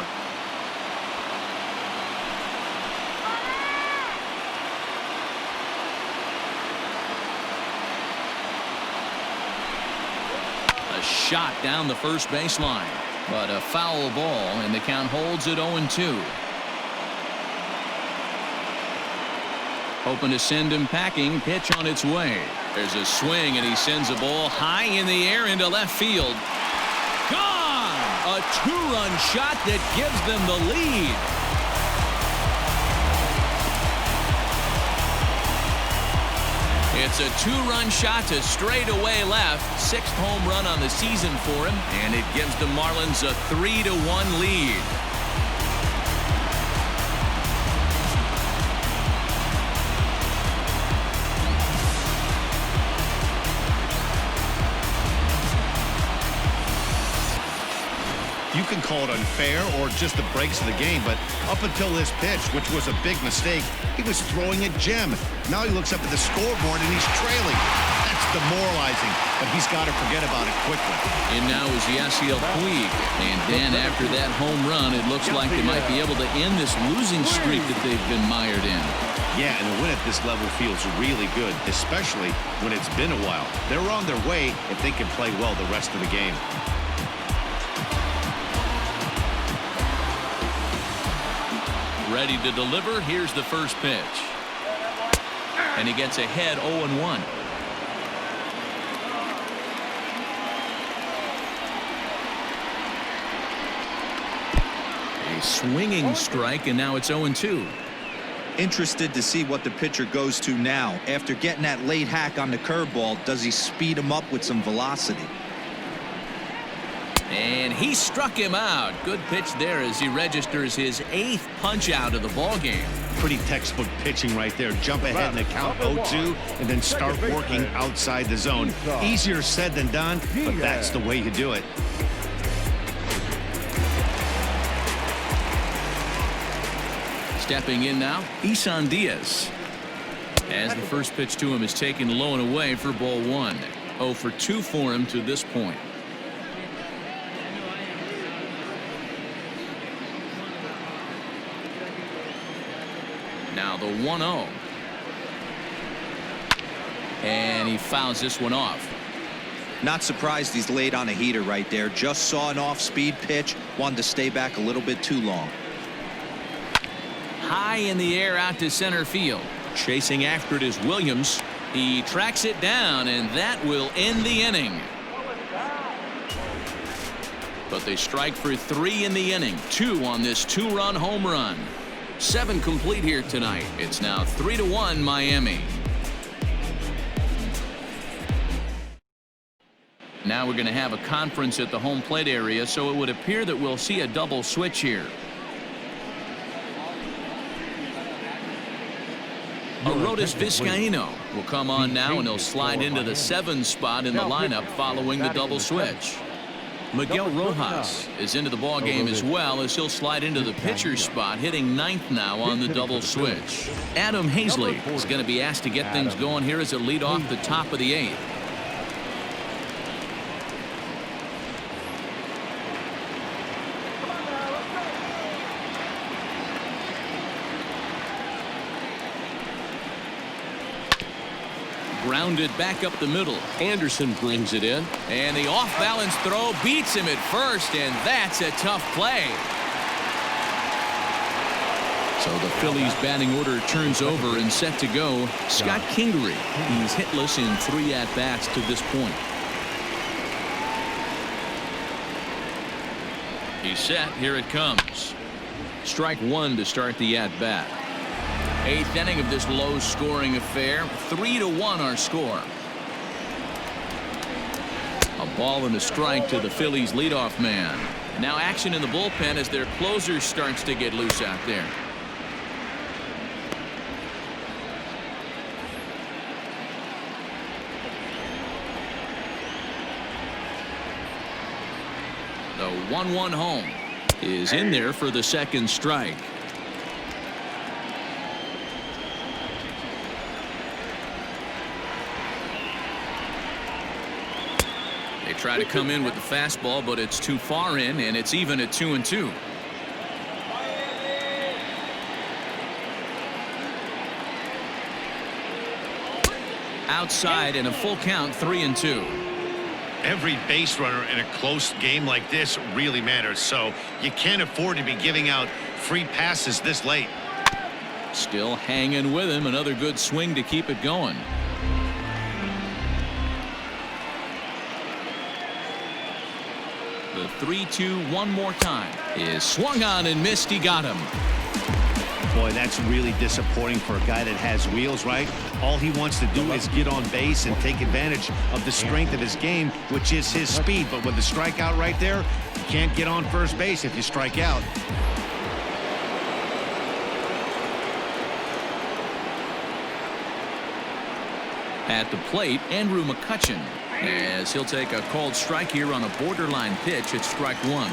A shot down the first baseline. But a foul ball, and the count holds at 0-2. Hoping to send him packing. Pitch on its way. There's a swing, and he sends a ball high in the air into left field. Gone! A two-run shot that gives them the lead. It's a two-run shot to straightaway left. 6th home run on the season for him, and it gives the Marlins a 3-1 lead. You can call it unfair or just the breaks of the game, but up until this pitch, which was a big mistake, he was throwing a gem. Now he looks up at the scoreboard and he's trailing. That's demoralizing, but he's got to forget about it quickly. And now is Yasiel Puig. And Dan, after that home run, it looks like they might be able to end this losing streak that they've been mired in. Yeah, and a win at this level feels really good, especially when it's been a while. They're on their way if they can play well the rest of the game. Ready to deliver. Here's the first pitch. And he gets ahead 0-1. A swinging strike, and now it's 0-2. Interested to see what the pitcher goes to now. After getting that late hack on the curveball, does he speed him up with some velocity? And he struck him out. Good pitch there as he registers his 8th punch out of the ball game. Pretty textbook pitching right there. Jump ahead in the count 0-2 and then start working outside the zone. Easier said than done, but that's the way you do it. Stepping in now, Isan Diaz. As the first pitch to him is taken low and away for ball 1. 0 for 2 for him to this point. Now the 1-0. And he fouls this one off. Not surprised he's laid on a heater right there. Just saw an off-speed pitch. Wanted to stay back a little bit too long. High in the air out to center field. Chasing after it is Williams. He tracks it down, and that will end the inning. But they strike for 3 in the inning. 2 on this 2-run home run. 7 complete here tonight. It's now 3-1 Miami. Now we're going to have a conference at the home plate area, so it would appear that we'll see a double switch here. Arodys Vizcaíno will come on now, and he'll slide into the 7 spot in the lineup following the double switch. Miguel Rojas is into the ball game as well, as he'll slide into the pitcher's spot, hitting 9th now on the double switch. Adam Hazley is going to be asked to get things going here as a lead off the top of the 8th. Grounded back up the middle. Anderson brings it in. And the off-balance throw beats him at first, and that's a tough play. So the Phillies batting order turns over and set to go. Scott Kingery. He's hitless in 3 at-bats to this point. He's set. Here it comes. Strike one to start the at-bat. 8th inning of this low-scoring affair. 3-1 our score. A ball and a strike to the Phillies leadoff man. Now action in the bullpen as their closer starts to get loose out there. The 1-1 home is in there for the second strike. They try to come in with the fastball, but it's too far in, and it's even at 2-2. Outside and a full count, 3-2. Every base runner in a close game like this really matters, so you can't afford to be giving out free passes this late. Still hanging with him. Another good swing to keep it going. The 3-2 one more time is swung on and missed. He got him. Boy, that's really disappointing for a guy that has wheels, right? All he wants to do is get on base and take advantage of the strength of his game, which is his speed. But with the strikeout right there, you can't get on first base if you strike out. At the plate, Andrew McCutchen, as he'll take a called strike here on a borderline pitch at strike one.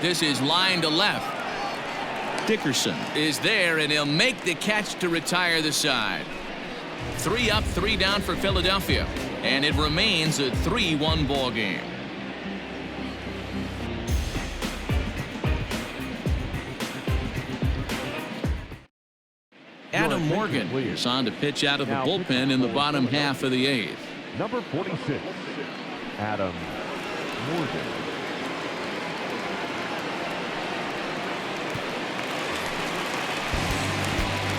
This is line to left. Dickerson is there, and he'll make the catch to retire the side. 3 up, 3 down for Philadelphia, and it remains a 3-1 ball game. Adam Morgan is on to pitch out of the bullpen in the bottom half of the 8th. Number 46, Adam Morgan.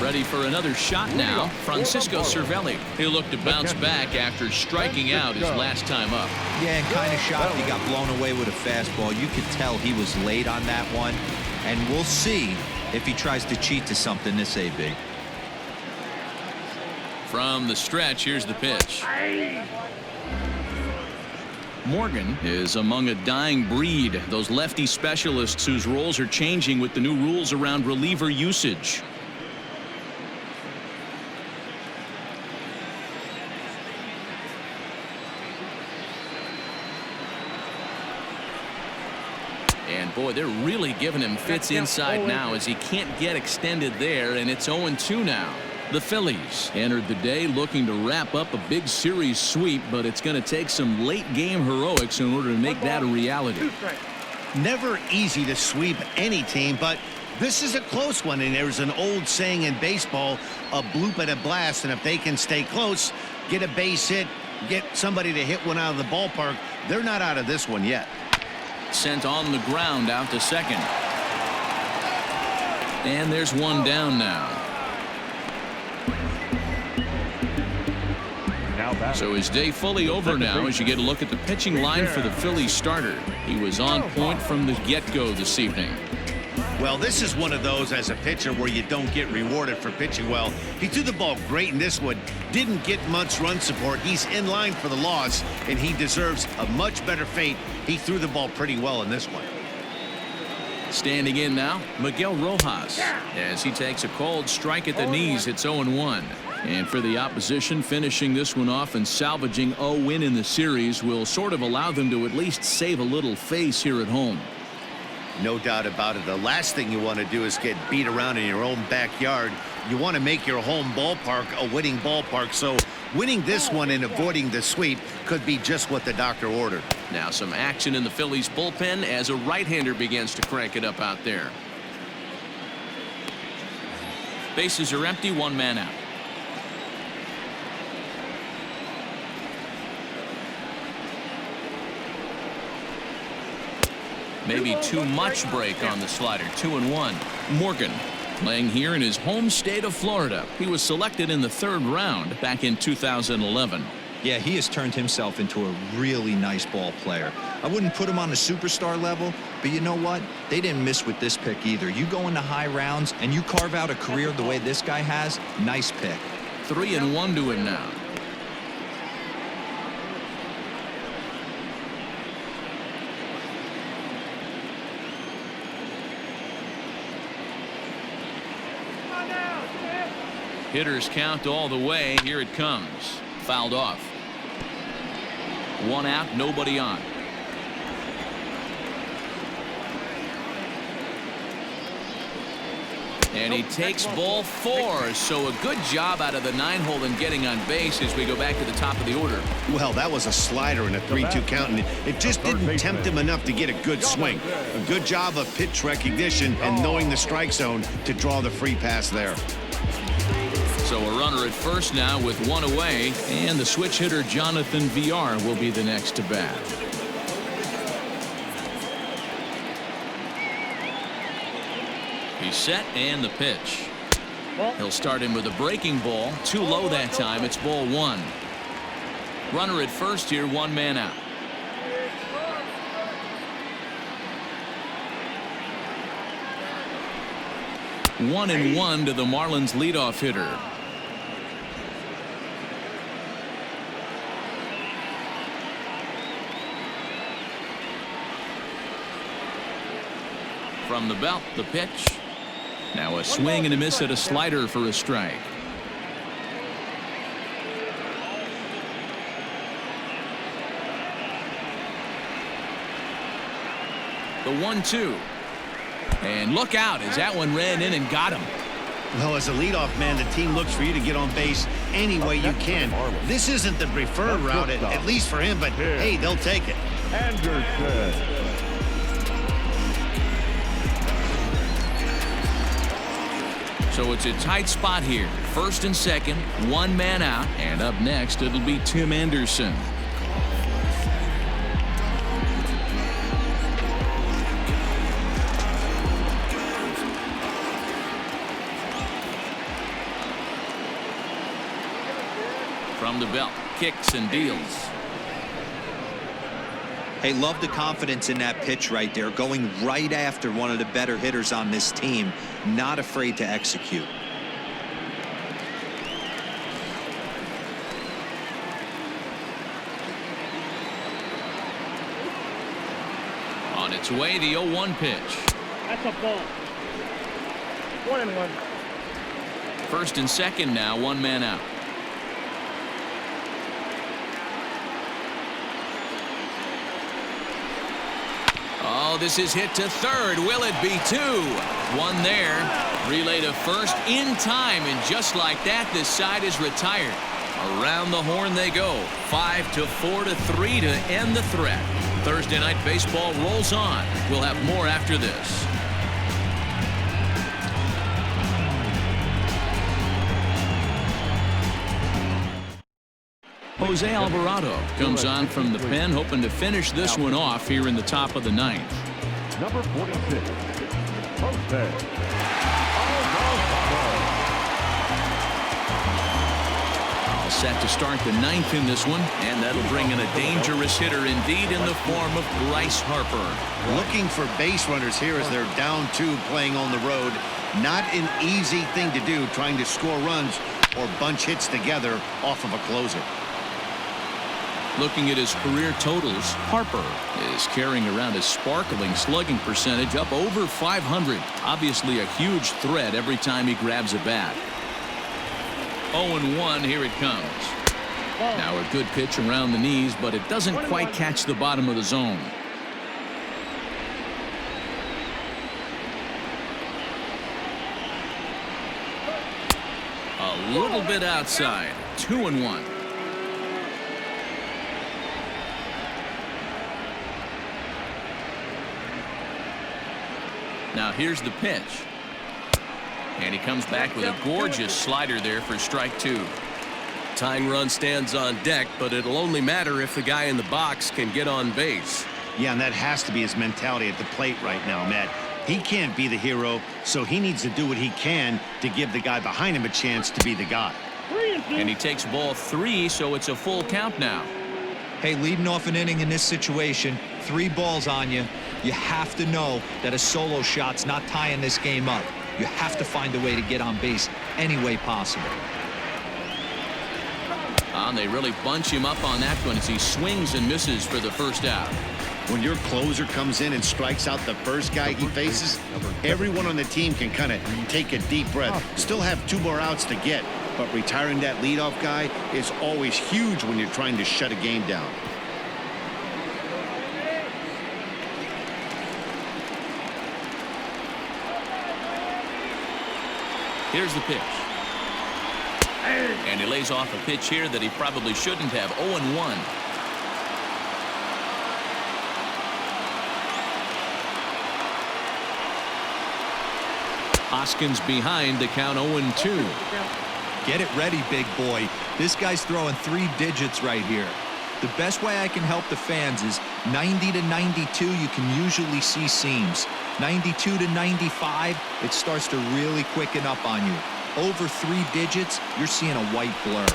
Ready for another shot now. Francisco Cervelli. He'll look to bounce back after striking out his last time up. Yeah, and kind of shocked he got blown away with a fastball. You could tell he was late on that one. And we'll see if he tries to cheat to something this AB. From the stretch, here's the pitch. Morgan is among a dying breed. Those lefty specialists whose roles are changing with the new rules around reliever usage. And boy, they're really giving him fits inside now as he can't get extended there, and it's 0-2 now. The Phillies entered the day looking to wrap up a big series sweep, but it's going to take some late game heroics in order to make that a reality. Never easy to sweep any team, but this is a close one, and there's an old saying in baseball, a bloop at a blast, and if they can stay close, get a base hit, get somebody to hit one out of the ballpark, they're not out of this one yet. Sent on the ground out to second. And there's one down now. So his day fully over now as you get a look at the pitching line for the Phillies starter. He was on point from the get-go this evening. Well, this is one of those as a pitcher where you don't get rewarded for pitching well. He threw the ball great in this one, didn't get much run support. He's in line for the loss, and he deserves a much better fate. He threw the ball pretty well in this one. Standing in now, Miguel Rojas, as he takes a called strike at the knees. It's 0-1. And for the opposition, finishing this one off and salvaging a win in the series will sort of allow them to at least save a little face here at home. No doubt about it. The last thing you want to do is get beat around in your own backyard. You want to make your home ballpark a winning ballpark. So winning this one and avoiding the sweep could be just what the doctor ordered. Now some action in the Phillies bullpen as a right-hander begins to crank it up out there. Bases are empty, 1 man out. Maybe too much break on the slider. 2-1. Morgan playing here in his home state of Florida. He was selected in the 3rd round back in 2011. Yeah, he has turned himself into a really nice ball player. I wouldn't put him on the superstar level, but you know what? They didn't miss with this pick either. You go into high rounds and you carve out a career the way this guy has, nice pick. 3-1 to him now. Hitters count all the way. Here it comes. Fouled off. 1 out, nobody on. And he takes ball 4. So a good job out of the 9-hole in getting on base as we go back to the top of the order. Well, that was a slider in a 3-2 count, and it just didn't tempt him enough to get a good swing. A good job of pitch recognition and knowing the strike zone to draw the free pass there. So a runner at first now with 1 away, and the switch hitter Jonathan VR will be the next to bat. He's set and the pitch. He'll start him with a breaking ball. Too low that time. It's ball 1. Runner at first here, 1 man out. One and 1 to the Marlins leadoff hitter. From the belt, the pitch. Now a swing and a miss at a slider for a strike. The 1-2. And look out as that one ran in and got him. Well, as a leadoff man, the team looks for you to get on base any way you can. This isn't the preferred route, at least for him, but hey, they'll take it. Anderson. So it's a tight spot here. First and second, 1 man out, and up next it'll be Tim Anderson. From the belt, kicks and deals. Hey, love the confidence in that pitch right there, going right after one of the better hitters on this team, not afraid to execute. On its way, the 0-1 pitch. That's a ball. 1-1. First and second now, 1 man out. Oh, this is hit to third. Will it be 2? 1 there. Relay to first in time, and just like that, this side is retired. Around the horn they go. 5-4 to 3 to end the threat. Thursday Night Baseball rolls on. We'll have more after this. Jose Alvarado comes on from the pen, hoping to finish this one off here in the top of the 9th. Number 46. Jose. All set to start the 9th in this one, and that'll bring in a dangerous hitter indeed in the form of Bryce Harper. Looking for base runners here as they're down 2 playing on the road. Not an easy thing to do, trying to score runs or bunch hits together off of a closer. Looking at his career totals, Harper is carrying around a sparkling slugging percentage up over 500. Obviously a huge threat every time he grabs a bat. 0-1, here it comes. Now a good pitch around the knees, but it doesn't quite catch the bottom of the zone. A little bit outside. 2-1. Now here's the pitch. And he comes back with a gorgeous slider there for strike 2. Tying run stands on deck, but it'll only matter if the guy in the box can get on base. Yeah, and that has to be his mentality at the plate right now, Matt. He can't be the hero, so he needs to do what he can to give the guy behind him a chance to be the guy. And he takes ball 3, so it's a full count now. Hey, leading off an inning in this situation, 3 balls on you. You have to know that a solo shot's not tying this game up. You have to find a way to get on base any way possible. And they really bunch him up on that one as he swings and misses for the first out. When your closer comes in and strikes out the first guy he faces, everyone on the team can kind of take a deep breath. Still have 2 more outs to get, but retiring that leadoff guy is always huge when you're trying to shut a game down. Here's the pitch. And he lays off a pitch here that he probably shouldn't have. 0-1. Hoskins behind to count 0-2. Get it ready, big boy. This guy's throwing 3 digits right here. The best way I can help the fans is 90 to 92, you can usually see seams. 92 to 95, it starts to really quicken up on you. Over 3 digits, you're seeing a white blur.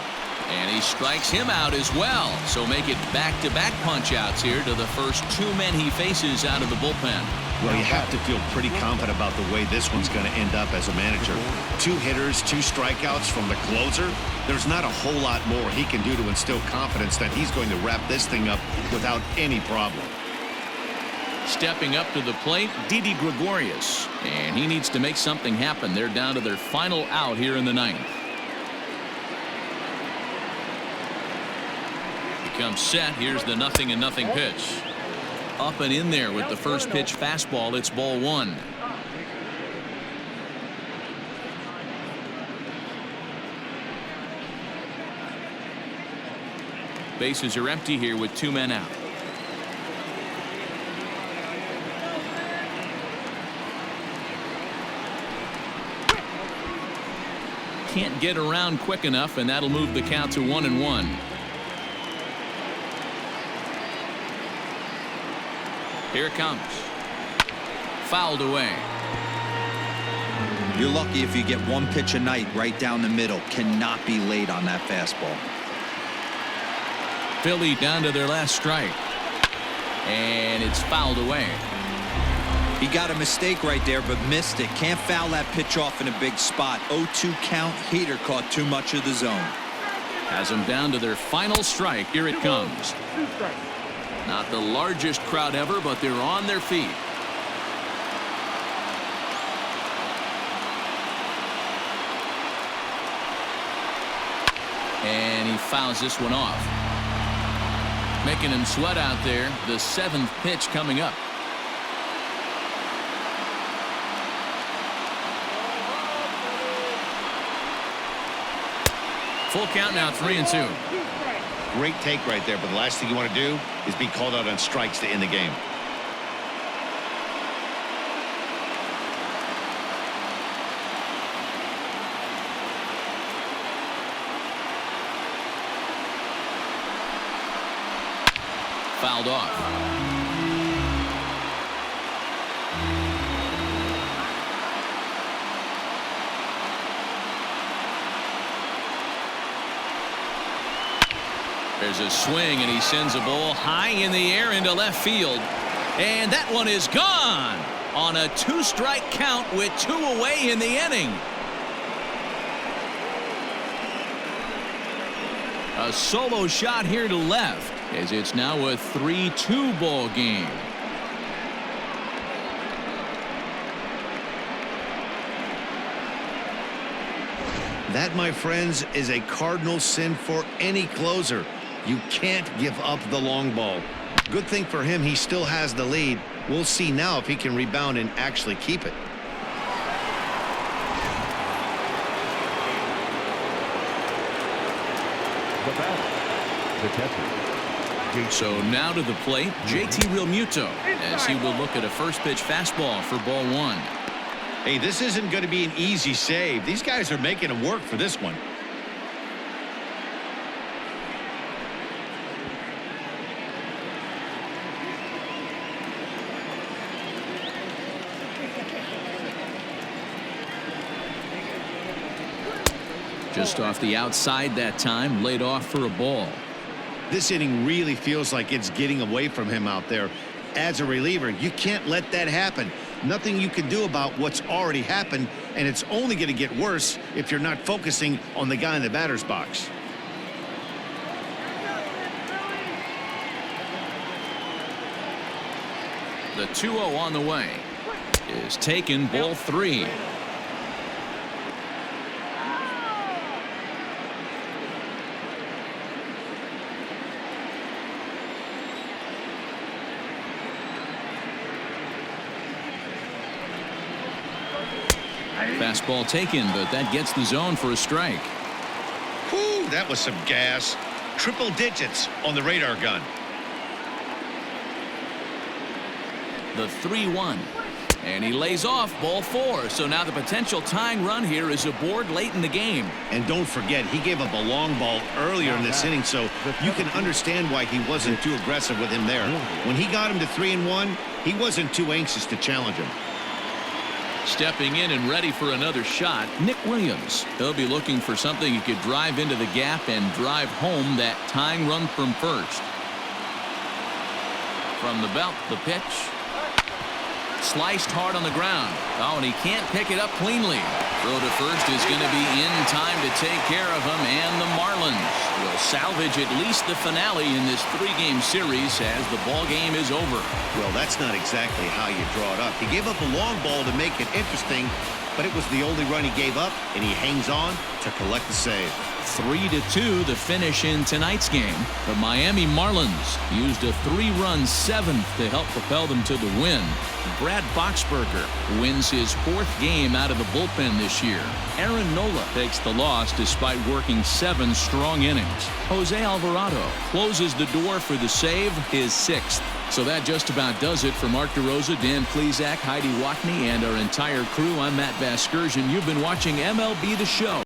And he strikes him out as well. So make it back-to-back punch-outs here to the first 2 men he faces out of the bullpen. Well, you have to feel pretty confident about the way this one's going to end up as a manager. 2 hitters, 2 strikeouts from the closer. There's not a whole lot more he can do to instill confidence that he's going to wrap this thing up without any problem. Stepping up to the plate, Didi Gregorius. And he needs to make something happen. They're down to their final out here in the 9th. He comes set. Here's the 0-0 pitch. Up and in there with the first pitch fastball. It's ball 1. Bases are empty here with 2 men out. Can't get around quick enough, and that'll move the count to 1-1. Here it comes. Fouled away. You're lucky if you get 1 pitch a night right down the middle. Cannot be late on that fastball. Philly down to their last strike. And it's fouled away. He got a mistake right there, but missed it. Can't foul that pitch off in a big spot. 0-2 count. Heater caught too much of the zone. Has them down to their final strike. Here it comes. Not the largest crowd ever, but they're on their feet. And he fouls this one off. Making him sweat out there. The 7th pitch coming up. Full count now, 3-2. Great take right there, but the last thing you want to do is be called out on strikes to end the game. Fouled off. There's a swing, and he sends a ball high in the air into left field. And that one is gone on a 2-strike count with 2 away in the inning. A solo shot here to left, as it's now a 3-2 ball game. That, my friends, is a cardinal sin for any closer. You can't give up the long ball. Good thing for him, he still has the lead. We'll see now if he can rebound and actually keep it. The batter, the catcher. So now to the plate, JT Realmuto, as he will look at a first pitch fastball for ball 1. Hey, this isn't going to be an easy save. These guys are making him work for this one. Just off the outside that time, laid off for a ball. This inning really feels like it's getting away from him out there. As a reliever, you can't let that happen. Nothing you can do about what's already happened, and it's only going to get worse if you're not focusing on the guy in the batter's box. The 2-0 on the way is taken, ball 3. Fastball taken, but that gets the zone for a strike. Whew, that was some gas. Triple digits on the radar gun. The 3-1. And he lays off, ball 4. So now the potential tying run here is aboard late in the game. And don't forget, he gave up a long ball earlier in this inning, so you can understand why he wasn't too aggressive with him there. When he got him to 3-1, he wasn't too anxious to challenge him. Stepping in and ready for another shot, Nick Williams. He'll be looking for something he could drive into the gap and drive home that tying run from first. From the belt, the pitch. Sliced hard on the ground. Oh, and he can't pick it up cleanly. Throw to first is going to be in time to take care of him, and the Marlins will salvage at least the finale in this 3-game series as the ball game is over. Well, that's not exactly how you draw it up. He gave up a long ball to make it interesting, but it was the only run he gave up, and he hangs on to collect the save. 3-2 the finish in tonight's game. The Miami Marlins used a 3-run 7th to help propel them to the win. Brad Boxberger wins his 4th game out of the bullpen this year. Aaron Nola takes the loss despite working 7 strong innings. Jose Alvarado closes the door for the save, his 6th. So that just about does it for Mark DeRosa, Dan Plesac, Heidi Watney, and our entire crew. I'm Matt Vasgersian. You've been watching MLB The Show.